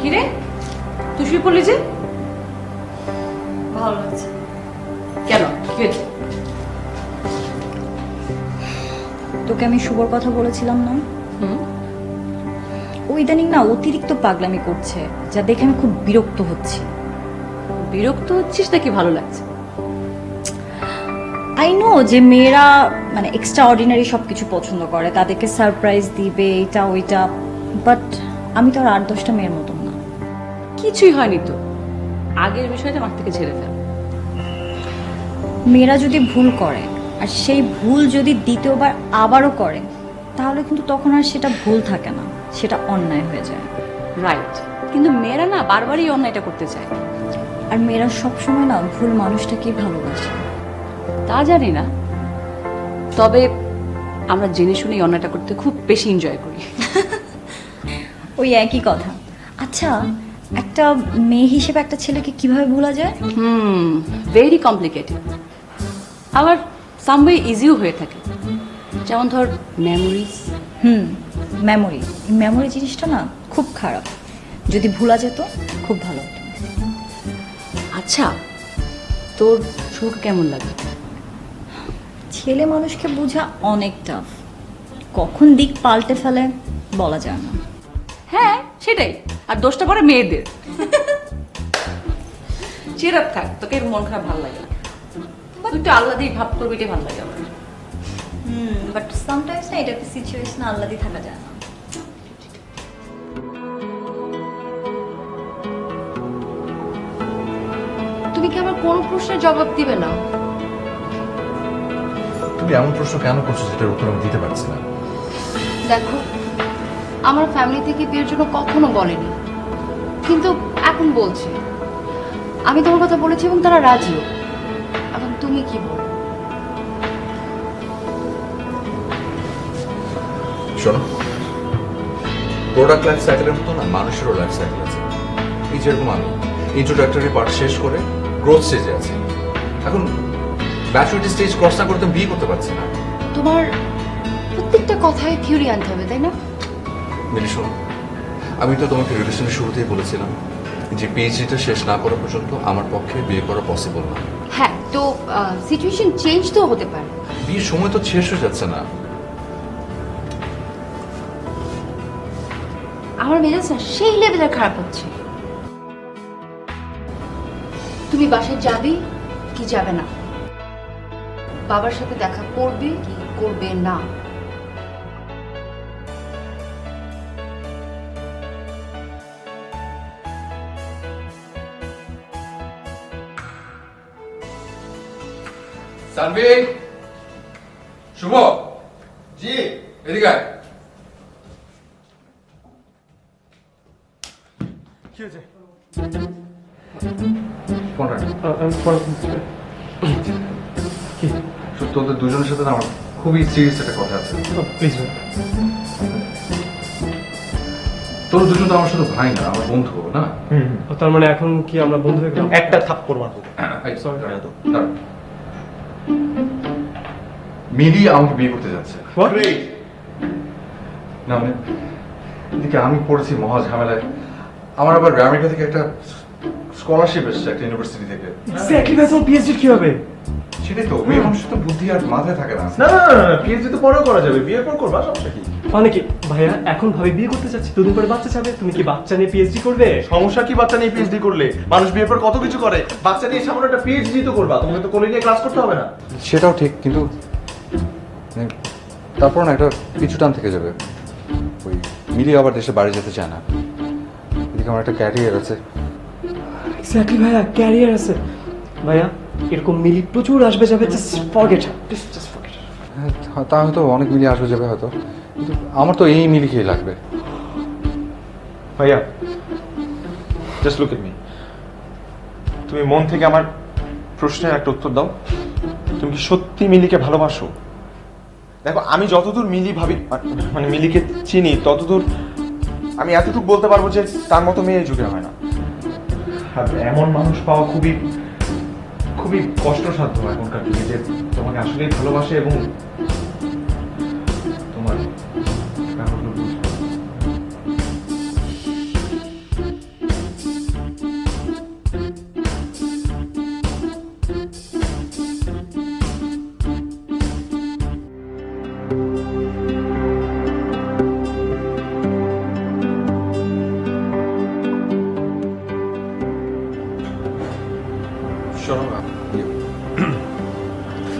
কিরে, তুই শুয়ে পড়লি যে? ভালো লাগছে। কেন, কি হয়েছে? তোকে আমি শুভর কথা বলেছিলাম না, হুম। ও ইদানিং না অতিরিক্ত পাগলামি করছে, যা দেখে আমি খুব বিরক্ত হচ্ছি। বিরক্ত হচ্ছিস নাকি ভালো লাগছে? আই নো যে মেয়েরা মানে এক্সট্রা অর্ডিনারি সবকিছু পছন্দ করে, তাদেরকে সারপ্রাইজ দিবে এটা ওইটা, বাট আমি তো আর 8-10টা মেয়ের মতন না। কিছুই হয়নি তো, আগের বিষয়টা আমার থেকে ছেড়ে ফেল। মেয়েরা যদি ভুল করে আর সেই ভুল যদি দ্বিতীয়বার আবারও করে, তাহলে কিন্তু তখন আর সেটা ভুল থাকে না, সেটা অন্যায় হয়ে যায়। রাইট, কিন্তু মেয়েরা না বারবারই অন্যায়টা করতে চায়। আর মেয়েরা সবসময় না ভুল মানুষটাকেই ভালোবাসে। তা জানি না, তবে আমরা জেনে শুনে এই অন্যায়টা করতে খুব বেশি এনজয় করি। ওই একই কথা। আচ্ছা, একটা মেয়ে হিসেবে একটা ছেলেকে কিভাবে ভোলা যায়? ভেরি কমপ্লিকেটেড, আবার সামওয়ে ইজিও হয়ে থাকে। যেমন ধর মেমোরিজ। মেমোরি। মেমোরি জিনিসটা না খুব খারাপ, যদি ভোলা যেত খুব ভালো হতো। আচ্ছা, তোর শুভকে কেমন লাগে? ছেলে মানুষকে বোঝা অনেক টাফ, কখন দিক পাল্টে ফেলে বলা যায় না। হ্যাঁ সেটাই, আর দোষটা পড়ে মেয়েদের। চিরাপ থাক, তোকে মন খারাপ ভালো লাগে না, তুই একটু আল্লাহই ভাব করবি, এটাই ভালো লাগে আমার। বাট সামটাইমস না এটা একটা সিচুয়েশন আল্লাদি থাকা যায় না। তুমি কি আমার কোনো প্রশ্নের জবাব দিবে না? তুমি এমন প্রশ্ন কেন করছো যেটার উত্তর আমি দিতে পারছি না? দেখো, আমার ফ্যামিলি থেকে বিয়ের জন্য কখনো বলেনি, কিন্তু এখন বলছে। আমি তোমার কথা বলেছি এবং তারা রাজিও। এখন তুমি কি বলো? শোনো, প্রোডাক্ট লাইফ সাইকেলের মতো না মানুষেরও লাইফ সাইকেল আছে। এই যেরকম আমি ইন্ট্রোডাক্টরি পার্ট শেষ করে গ্রোথ স্টেজে আছি, এখন ম্যাচুরিটি স্টেজ ক্রস না করতে বিয়ে করতে পারছি না। তোমার প্রত্যেকটা কথায় থিওরি আনতে হবে, তাই না? মিলি শোনো, আমি তো তোমাকে রিলেশনের শুরুতেই বলেছিলাম যে পিএইচডিটা শেষ না করা পর্যন্ত আমার পক্ষে বিয়ে করা পসিবল না। হ্যাঁ, তো সিচুয়েশন চেঞ্জ তো হতে পারে। বিয়ের সময় তো শেষ হয়ে যাচ্ছে না। আমার মেজাজ না সেই লেভেলের খারাপ হচ্ছে। তুমি বাসায় যাবে কি যাবে না, বাবার সাথে দেখা করবে কি করবে না। সানভি, শুভ, জি এদিকে আয়। কি হয়েছে? তোদের দুজনের সাথে না আমার খুবই সিরিয়াস একটা কথা আছে। প্লিজ। তোর দুজন তো আমার শুধু ভাই না, আমার বন্ধু না? তার মানে এখন কি আমরা বন্ধু হয়ে গেলাম? একটা থাপ্পড় মারবো। মিলি আমাকে বিয়ে করতে যাচ্ছে। What? না মানে এদিকে আমি পড়েছি মহা ঝামেলায়। আমার আবার আমেরিকা থেকে একটা স্কলারশিপ এসেছে একটা ইউনিভার্সিটি থেকে। এক্স্যাক্টলি, ভাই তোমার পিএইচডি কি হবে? সেটাই তো, মেয়ে মানুষের তো বুদ্ধি আর মাথায় থাকে না। না না না, পিএইচডি তো পরেও করা যাবে, বিয়ের পর করবা, সমস্যা কি? মানে কি ভাইয়া, এখন ভাবে বিয়ে করতে চাচ্ছি, দুদিন পরে বাচ্চা চাবে, তুমি কি বাচ্চা নিয়ে পিএইচডি করবে? সমস্যা কি বাচ্চা নিয়ে পিএইচডি করলে? মানুষ বিয়ের পর কত কিছু করে, বাচ্চা নিয়ে সামনে একটা পিএইচডি তো করবা, তোমাকে তো কোলে নিয়ে ক্লাস করতে হবে না। সেটাও ঠিক, কিন্তু তারপর না একটা পিছু টান থেকে যাবে। ওই মিলি আবার দেশে বাড়ি যেতে চায় না, এদিকে আমার একটা ক্যারিয়ার আছে। এক্স্যাক্টলি ভাইয়া, ক্যারিয়ার আছে ভাইয়া, এরকম মিলি প্রচুর আসবে যাবে, just forget her, please just forget her. তা হয়তো অনেক মিলি আসবে যাবে হয়তো, কিন্তু আমার তো এই মিলিকেই লাগবে। ভাইয়া, জাস্ট লুক এট মি। তুমি মন থেকে আমার প্রশ্নের একটা উত্তর দাও, তুমি কি সত্যি মিলিকে ভালোবাসো? দেখো, আমি যতদূর মিলি ভাবি, মানে মিলিকে চিনি, ততদূর আমি এতটুকু বলতে পারবো যে তার মতো মেয়ে যুগে হয় না। আর এমন মানুষ পাওয়া খুবই খুবই কষ্টসাধ্য এখনকার যুগে, যে তোমাকে আসলেই ভালোবাসে এবং তোমার ব্যাপারগুলো বুঝবে।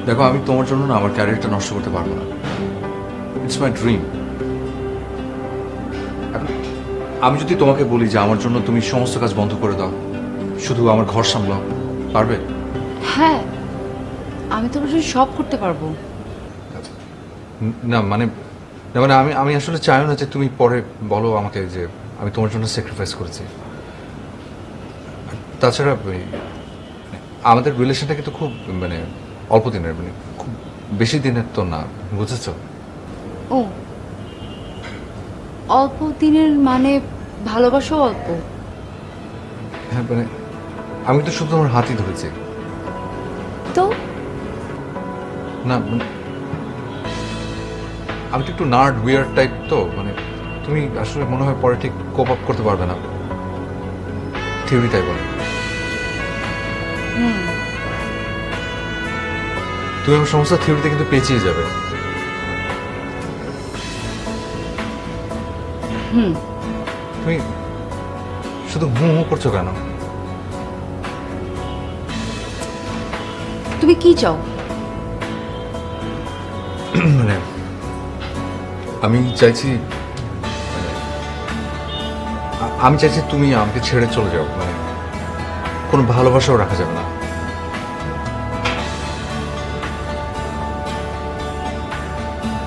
দেখো, আমি তোমার জন্য না আমার ক্যারিয়ারটা নষ্ট করতে পারবো না। It's my dream. আমি যদি তোমাকে বলি যে আমার জন্য তুমি সমস্ত কাজ বন্ধ করে দাও, শুধু আমার ঘর সামলাও, পারবে? হ্যাঁ, আমি তোমার জন্য সব করতে পারবো। না মানে আমি আসলে চাইও না যে তুমি পরে বলো আমাকে যে আমি তোমার জন্য স্যাক্রিফাইস করেছি। তাছাড়া আমাদের রিলেশনটা কিন্তু খুব অল্প দিনের, খুব বেশি দিনের তো না, বুঝেছো? ও, অল্প দিনের মানে ভালোবাসাও অল্প? হ্যাঁ মানে আমি তো শুধু তোমার হাতই ধরেছি। তো না মানে আমি তো একটু নার্ড উইয়ার্ড টাইপ, তো মানে তুমি আসলে মনে হয় পরে ঠিক কোপ আপ করতে পারবে না, থিওরি তাই বলে। তুমি আমার সমস্ত থিওরিতে কিন্তু পেঁচিয়ে যাবে। তুমি শুধু হু হু করছো কেন? তুমি কি চাও? মানে আমি চাইছি তুমি আমাকে ছেড়ে চলে যাও, মানে কোনো ভালোবাসাও রাখা যাবে না।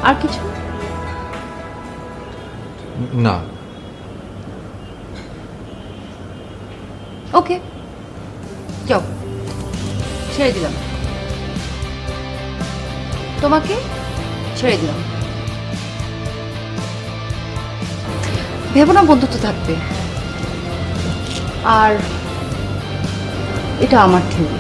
আর কিছু না। ওকে, যাও, ছেড়ে দিলাম, তোমাকে ছেড়ে দিলাম। ভেবো না বন্ধুত্ব থাকবে। আর এটা আমার থিওরি।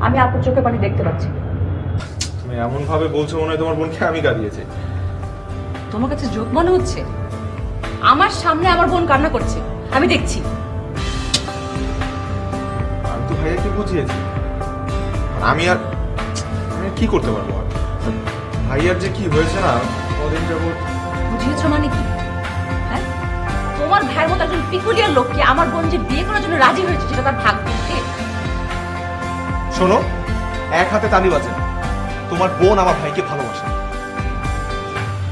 আমি আপুর চোখে পানি দেখতে পাচ্ছি। তুমি এমন ভাবে বলছো মনে হয় তোমার বোনকে আমি কাঁদিয়েছি। তোমার কাছে জোক মনে হচ্ছে? আমার সামনে আমার বোন কান্না করছে, আমি দেখছি। আমি তো ভাইয়াকে বুঝিয়েছি, আমি আর কি করতে পারবো? আর ভাইয়ার যে কি হয়েছে না কদিন যাবত। বুঝিয়েছো মানে কি? হ্যাঁ, তোমার ভাইয়ের মতো একজন পিকুলিয়ার লোককে আমার বোন যে বিয়ে করার জন্য রাজি হয়েছে সেটা তার ভাগ্য। শোনো, এক হাতে তালি বাজে না। তোমার বোন আমার ভাইকে ভালোবাসে।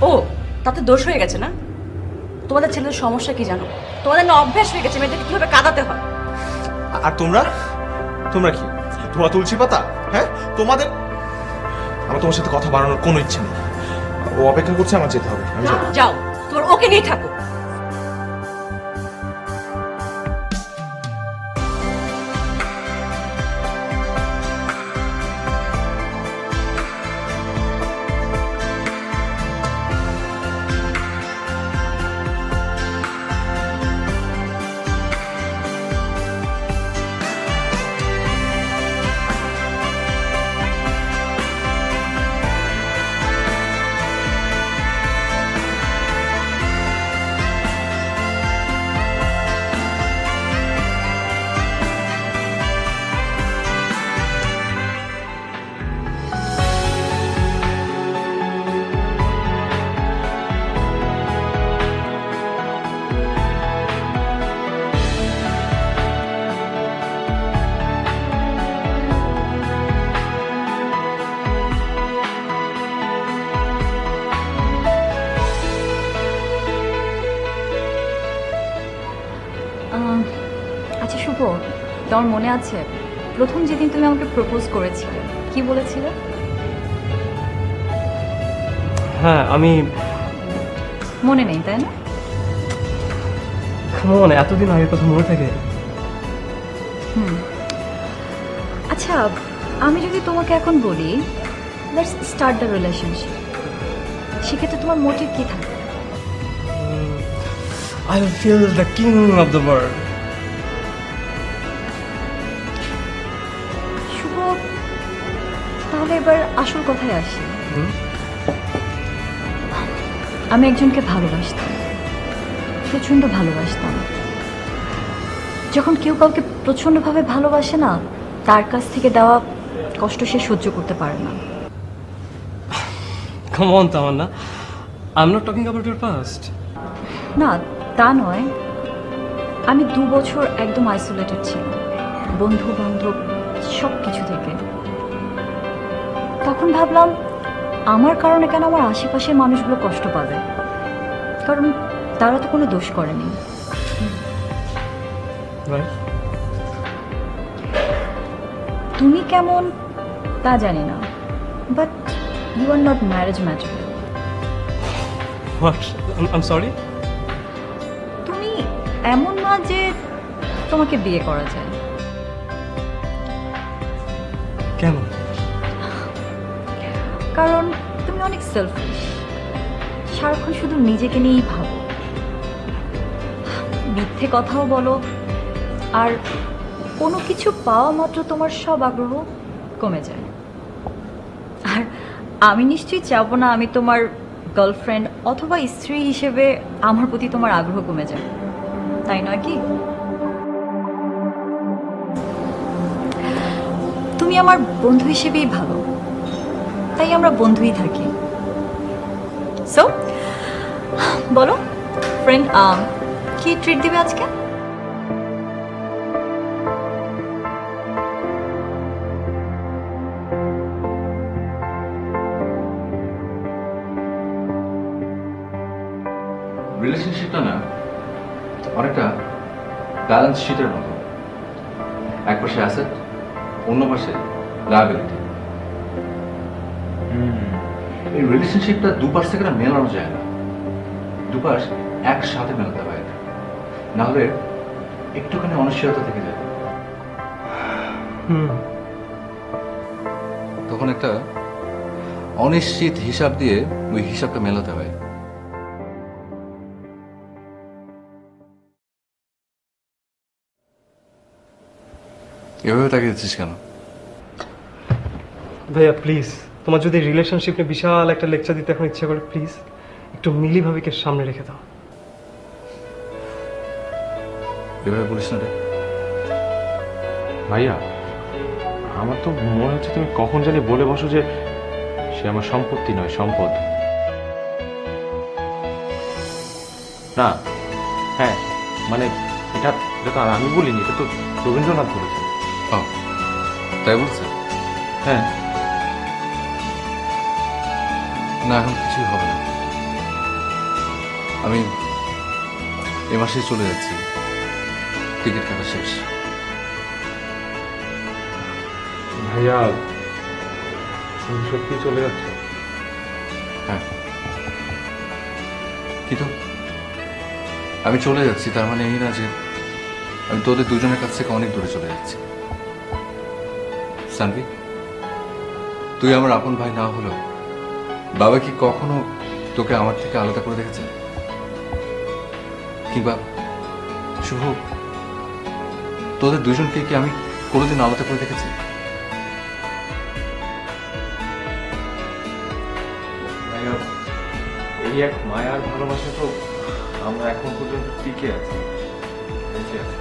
ও, তাতে দোষ হয়ে গেছে না? তোমাদের ছেলের সমস্যা কি জানো? তোমাদের না অভ্যাস হয়ে গেছে মেয়েদের কিভাবে কাঁদাতে হয়। আর তোমরা কি ধোয়া তুলসী পাতা? হ্যাঁ, আমার তোমার সাথে কথা বাড়ানোর কোনো ইচ্ছে নেই। ও অপেক্ষা করছে, আমার যেতে হবে। আমি যাবো। যাও, তোমার ওকে নিয়ে থাকো। আচ্ছা শুভ, তোমার মনে আছে প্রথম যেদিন তুমি আমাকে প্রপোজ করেছিলে কি বলেছিলে? হ্যাঁ আমি মনে নেই তাই না? কেমন এতদিন আগের কথা মনে থাকে? আচ্ছা, আমি যদি তোমাকে এখন বলি লেটস স্টার্ট দ্য রিলেশনশিপ, সেক্ষেত্রে তোমার মোটিভ কি থাকবে? I will feel the king of the world. শুভ, তাহলে এবার আসল কথায় আসি। আমি একজনকে ভালোবাসতাম, প্রচণ্ড ভালোবাসতাম। যখন কেউ কাউকে প্রচণ্ডভাবে ভালোবাসে না, তার কাছ থেকে দেওয়া কষ্ট সে সহ্য করতে পারে না। Come on, Tamanna. I'm not talking about your past. না, তা নয়। আমি 2 বছর একদম আইসোলেটেড ছিলাম, বন্ধু বান্ধব সব কিছু থেকে। তখন ভাবলাম আমার কারণে কেন আমার আশেপাশের মানুষগুলো কষ্ট পাবে, কারণ তারা তো কোনো দোষ করেনি। Right? তুমি কেমন তা জানি না, but you are not marriage material. What? I'm sorry? তুমি এমন না যে তোমাকে বিয়ে করা যায়। কেন? কারণ তুমি অনেক সেলফিশ, সারাক্ষণ শুধু নিজেকে নিয়েই ভাবো, মিথ্যে কথাও বলো, আর কোনো কিছু পাওয়া মাত্র তোমার সব আগ্রহ কমে যায়। আর আমি নিশ্চয়ই চাবো না আমি তোমার গার্লফ্রেন্ড অথবা স্ত্রী হিসেবে আমার প্রতি তোমার আগ্রহ কমে যায়, তাই নয় কি? তুমি আমার বন্ধু হিসেবেই ভালো, তাই আমরা বন্ধুই থাকি। সো বলো ফ্রেন্ড, কি ট্রিট দিবে আজকে? রিলেশনশিপটা না অনেকটা ব্যালেন্স শিটের মতো, এক পাশে অ্যাসেট, অন্য পাশে লায়াবিলিটি। এই রিলেশনশিপটা দুপাশ থেকে না মেলানো যায় না, দুপাশ একসাথে মেলাতে হয়, নাহলে একটুখানি অনিশ্চয়তা থেকে যায়। তখন একটা অনিশ্চিত হিসাব দিয়ে ওই হিসাবটা মেলাতে হয়। এভাবে তাকিয়ে দিচ্ছিস কেন? ভাইয়া প্লিজ, তোমার যদি রিলেশনশিপ নিয়ে বিশাল একটা লেকচার দিতে এখন ইচ্ছা করে, প্লিজ একটু মিলি ভাবিকে সামনে রেখে দাও। এভাবে বলিস না রে। ভাইয়া, আমার তো মনে হচ্ছে তুমি কখন জানি বলে বসো যে সে আমার সম্পত্তি নয়, সম্পদ। না, হ্যাঁ মানে এটা এটা তো আর আমি বলিনি, এটা তো রবীন্দ্রনাথ বলেছেন। ও, তাই বলছে? হ্যাঁ। না, এখন কিছুই হবে না। আমি এ মাসেই চলে যাচ্ছি, টিকিট কাটা শেষ। ভাইয়া, তুমি সত্যি চলে যাচ্ছ? হ্যাঁ। কিন্তু আমি চলে যাচ্ছি তার মানে এই না যে আমি তোদের দুজনের কাছ থেকে অনেক দূরে চলে যাচ্ছি। সানভি, তুই আমার আপন ভাই না হলেও বাবা কি কখনো তোকে আমার থেকে আলাদা করে দেখেছে? কিংবা শুভ, তোদের দুজনকে কি আমি কোনোদিন আলাদা করে দেখেছি? এই এক মায়ার ভালোবাসা তো আমরা এখন পর্যন্ত টিকে আছি, বেঁচে আছি।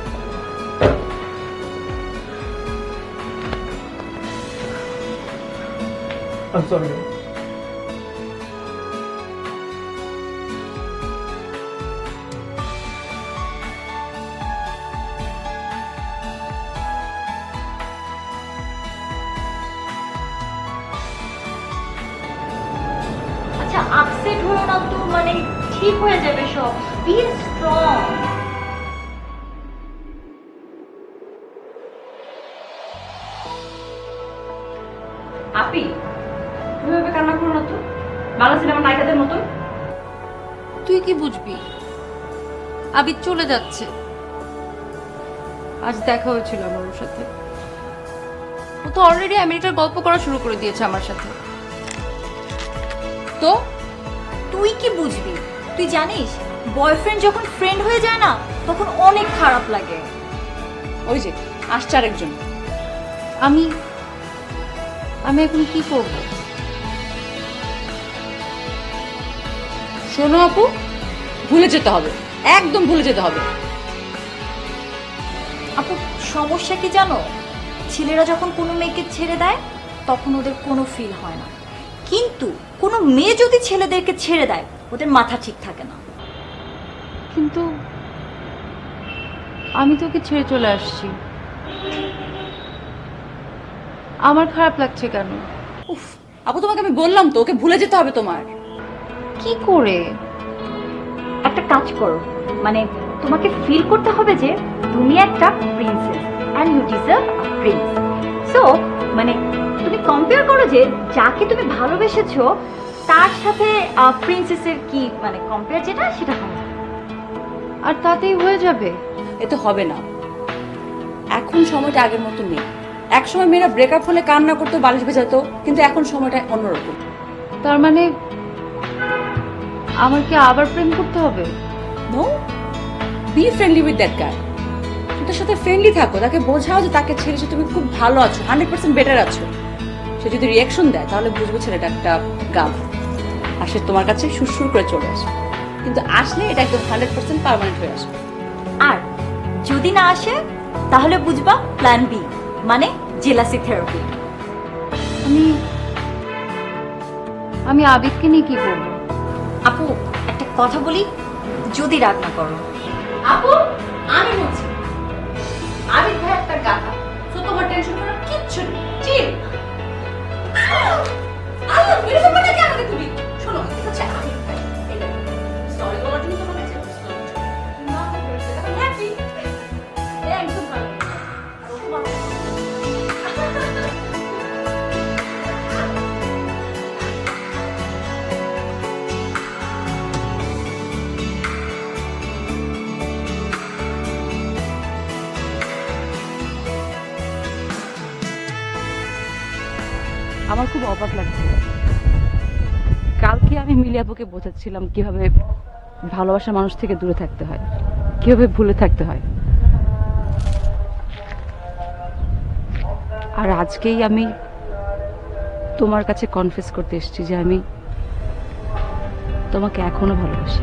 I'm sorry. আচ্ছা, আপসেট হলো না তো, মানে ঠিক হয়ে যাবে সব। Be strong. আপি, তুমি এভাবে কান্না করো না তো। বাংলা সিনেমার নায়িকাদের মতন। তুই কি বুঝবি? আবিদ চলে যাচ্ছে। আজ দেখা হয়েছিল আমার ওর সাথে। ও তো অলরেডি আমেরিকার গল্প করা শুরু করে দিয়েছে আমার সাথে। তো তুই কি বুঝবি? তুই জানিস বয়ফ্রেন্ড যখন ফ্রেন্ড হয়ে যায় না তখন অনেক খারাপ লাগে। ওই যে আসছে আরেকজন। আমি আমি এখন কি করব? শোনো আপু, ভুলে যেতে হবে, একদম ভুলে যেতে হবে। আপু সমস্যা কি জানো, ছেলেরা যখন কোনো মেয়েকে ছেড়ে দেয় তখন ওদের কোনো ফিল হয় না, কিন্তু কোনো মেয়ে যদি ছেলেদেরকে ছেড়ে দেয় ওদের মাথা ঠিক থাকে না। কিন্তু আমি তোকে ছেড়ে চলে আসছি, আমার খারাপ লাগছে কেন? উফ আপু, তোমাকে আমি বললাম তো ওকে ভুলে যেতে হবে তোমার। কি করে? একটা কাজ করো, মানে তোমাকে ফিল করতে হবে যে তুমি একটা princess and you deserve a prince. So মানে তুমি কম্পেয়ার করো যে যাকে তুমি ভালোবেসেছো তার সাথে প্রিন্সেসের কি মানে কম্পেয়ার যেটা সেটা হয়। আর তাতেই হয়ে যাবে? এ তো হবে না, এখন সময়টা আগের মতো নেই। এক সময় মেয়েরা ব্রেকআপ হলে কান্না করতো, বালিশ ভেজাতো, কিন্তু এখন সময়টা অন্যরকম। তার মানে আমার কি আবার প্রেম করতে হবে? No, be friendly with that guy. তার সাথে ফ্রেন্ডলি থাকো, তাকে বোঝাও যে তাকে ছেড়ে তুমি খুব ভালো আছো, 100% বেটার আছো। সে যদি রিয়াকশন দেয় তাহলে বুঝবো ছেলেটা একটা গাল, আর সে তোমার কাছে সুরসুর করে চলে আসে। কিন্তু আসলে এটা একদম 100% পার্মানেন্ট হয়ে আসবে। আর যদি না আসে তাহলে বুঝবা প্ল্যান বি, মানে জেলাসি থেরাপি। আমি আবিদকে নিয়ে কি করব? আপু একটা কথা বলি, যদি রাগ না করো। আপু আমি বলছি, আবিদ ভাই একটা গাধা, তো তোমার টেনশন করার কিচ্ছু নেই। চিল আলো মেরে তো মানে কেন তুমি শোনো, আচ্ছা আবিদ ভাই এটা সরি বলার জন্য তোমাকে চেষ্টা করছি না, এখন হ্যাপি একদম ভালো। আর ও তোমার আমার খুব অবাক লাগছে। কালকে আমি মিলি আপুকে বোঝাচ্ছিলাম কিভাবে ভালোবাসা মানুষ থেকে দূরে থাকতে হয়, কিভাবে ভুলে থাকতে হয়। আর আজকেই আমি তোমার কাছে কনফেস করতে এসেছি যে আমি তোমাকে এখনো ভালোবাসি।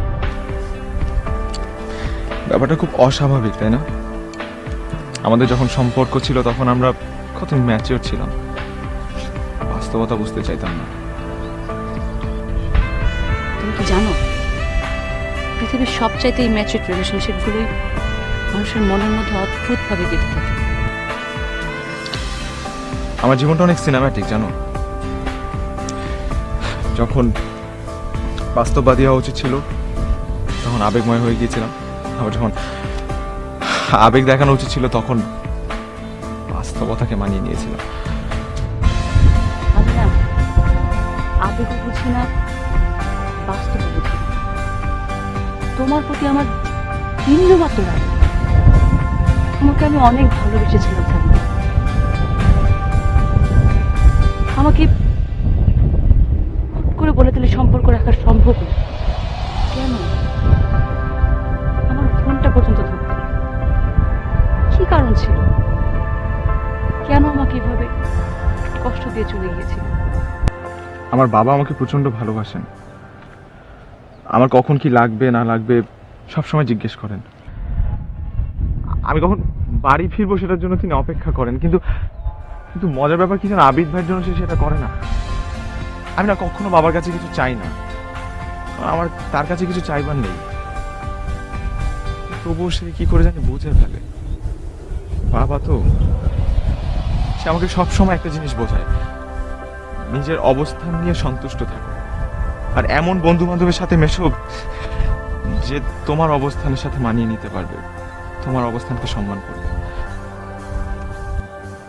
ব্যাপারটা খুব অস্বাভাবিক, তাই না? আমাদের যখন সম্পর্ক ছিল তখন আমরা কত ম্যাচিওর ছিলাম, বাস্তবতা বুঝতে চাইতাম না। তুমি কি জানো, পৃথিবীর সবচাইতে এই ম্যাচিওর রিলেশনশিপগুলোই মানুষের মনের মধ্যে অদ্ভুতভাবে গেঁথে থাকে। আমার জীবনটা অনেক সিনেম্যাটিক, জানো। যখন বাস্তববাদী হওয়া উচিত ছিল তখন আবেগময় হয়ে গিয়েছিলাম, আবার যখন আবেগ দেখানো উচিত ছিল তখন বাস্তবতাকে মানিয়ে নিয়েছিলাম। আমি না আবেগও বুঝি না, বাস্তবও বুঝি না। তোমার প্রতি আমার বিন্দুমাত্র রাগ নেই। তোমাকে আমি অনেক ভালোবেসেছিলাম সাবিনা। আমাকে হুট করে বলে দিলে সম্পর্ক রাখা সম্ভব না। কেন? আমার ফোনটা পর্যন্ত ধরতে না। কি কারণ ছিল? কেন আমাকে এভাবে কষ্ট দিয়ে চলে গিয়েছিল? আমার বাবা আমাকে প্রচন্ড ভালোবাসেন, আমার কখন কি লাগবে না লাগবে সবসময় জিজ্ঞেস করেন। আমি কখন বাড়ি ফিরবো সেটার জন্য তিনি অপেক্ষা করেন, কিন্তু কিন্তু মজার ব্যাপার কি জানো, আবিদ ভাইয়ের জন্য সে সেটা করে না। আমি না কখনো বাবার কাছে কিছু চাই না, আমার তার কাছে কিছু চাইবার নেই, তবুও সে কি করে জানি বুঝে ফেলে। বাবা তো, সে আমাকে সবসময় একটা জিনিস বোঝায়, নিজের অবস্থান নিয়ে সন্তুষ্ট থাকো, আর এমন বন্ধু বান্ধবের সাথে মেশো যে তোমার অবস্থানের সাথে মানিয়ে নিতে পারবে, তোমার অবস্থানকে সম্মান করবে।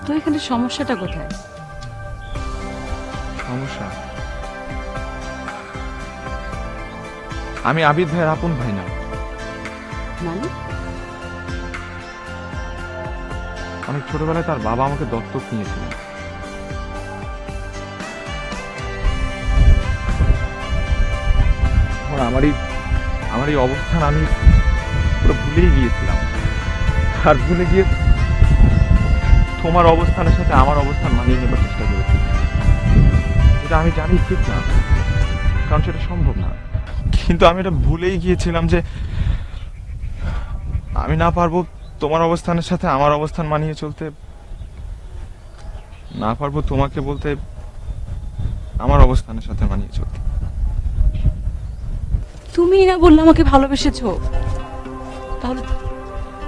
তো এখানে সমস্যাটা কোথায়? সমস্যা আমি আবিদ ভাইয়ের আপন ভাই না। মানে অনেক ছোটবেলায় তার বাবা আমাকে দত্তক নিয়েছিলেন। এখন আমার এই অবস্থান আমি পুরো ভুলেই গিয়েছিলাম, আর ভুলে গিয়ে তোমার অবস্থানের সাথে আমার অবস্থান মানিয়ে নেবার চেষ্টা করেছি। এটা আমি জানি ঠিক না, কারণ সেটা সম্ভব না, কিন্তু আমি এটা ভুলেই গিয়েছিলাম যে আমি না পারবো তোমার অবস্থানের সাথে আমার অবস্থান মানিয়ে চলতে, না পারবো তোমাকে বলতে আমার অবস্থানের সাথে মানিয়ে চলতে। তুমি না বললে আমাকে ভালোবেসেছো, তাহলে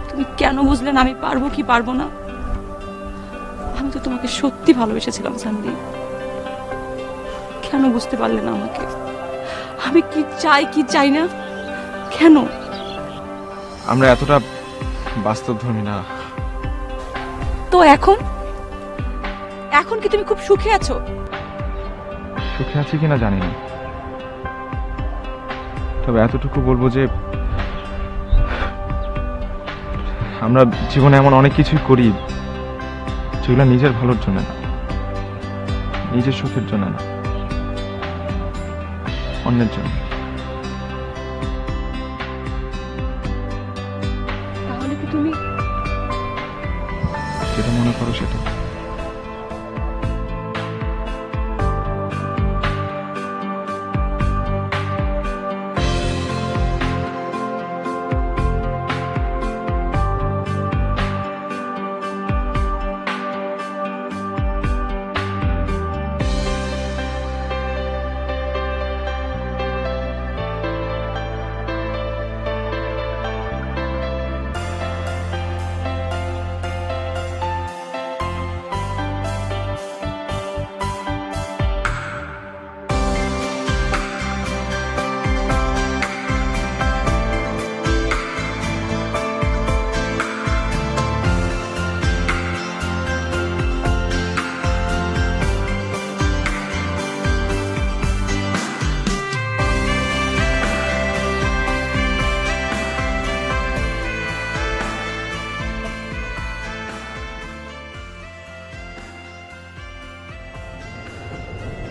তুমি কেন বুঝলে না আমি পারবো কি পারবো না? আমি তো তোমাকে সত্যি ভালোবেসেছিলাম সানদী, কেন বুঝতে পারলে না আমাকে? আমি কি চাই কি চাই না কেন? আমরা এতটা বাস্তবধর্মী না। তো এখন এখন কি তুমি খুব সুখে আছো? সুখে আছি কিনা জানি না, তবে এতটুকু বলবো যে আমরা জীবনে এমন অনেক কিছুই করি যেগুলো নিজের ভালোর জন্য না, নিজের সুখের জন্য না, অন্যের জন্য। তাহলে কি তুমি যেটা মনে করো সেটা।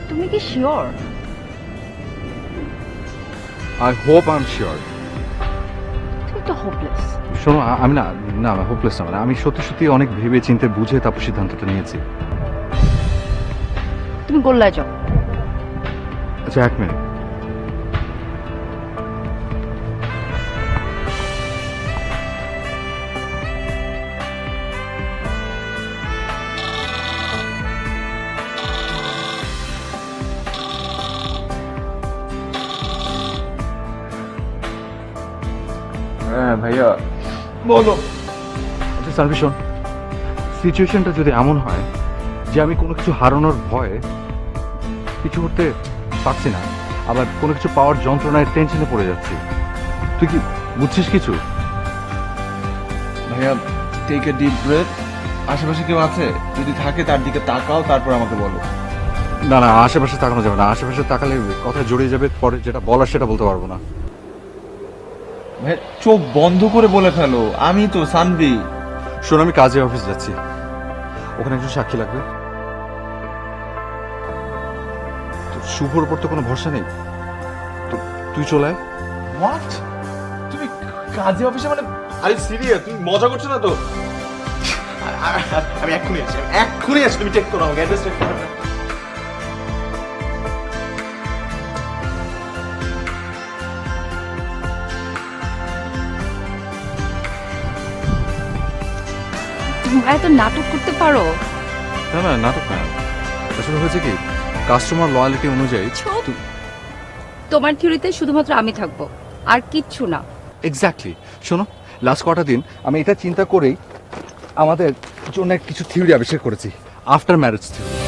তুমি কি sure? I hope I am sure. তুমি তো হোপলেস। শোনো, আমি না না হোপলেস না, মানে আমি সত্যি সত্যি অনেক ভেবে চিন্তে বুঝে তারপর সিদ্ধান্তটা নিয়েছি। তুমি গোল্লায় যাও। আচ্ছা, এক মিনিট। হ্যাঁ ভাইয়া বলো। আচ্ছা সার্ভি, শোন, সিচুয়েশনটা যদি এমন হয় যে আমি কোনো কিছু হারানোর ভয়ে কিছু করতে পারছি না, আবার কোনো কিছু পাওয়ার যন্ত্রণায় টেনশনে পড়ে যাচ্ছি, তুই কি বুঝছিস কিছু? ভাইয়া টেক এ ডিপ ব্রেথ। আশেপাশে কেউ আছে? যদি থাকে তার দিকে তাকাও, তারপর আমাকে বলো। না না, আশেপাশে তাকানো যাবে না, আশেপাশে তাকালে কথা জড়িয়ে যাবে, পরে যেটা বলার সেটা বলতে পারবো না। ভাই চোখ বন্ধ করে বলে ফেলো, আমি তো সানভি। শোন, আমি কাজে অফিস যাচ্ছি, ওখানে একজন সাক্ষী লাগবে। তো শুভর উপর তো কোনো ভরসা নেই, তুই চলে আয়। হোয়াট? তুমি কাজে অফিসে মানে? আরে সিরিয়াস? তুমি মজা করছো না তো? আমি এক্ষুনি আসছি, তুমি চেক করো আমাকে, অ্যাড্রেস চেক করো। তোমরা এত নাটক করতে পারো? না না, নাটক না, আসলে হয়েছে কি, কাস্টমার লয়ালিটি অনুযায়ী তোমার থিওরিতে শুধুমাত্র আমি থাকবো, আর কিচ্ছু না। এক্স্যাক্টলি। শোনো, লাস্ট কটা দিন আমি এটা চিন্তা করেই আমাদের জন্য কিছু থিওরি আবিষ্কার করেছি, আফটার ম্যারেজ থিওরি।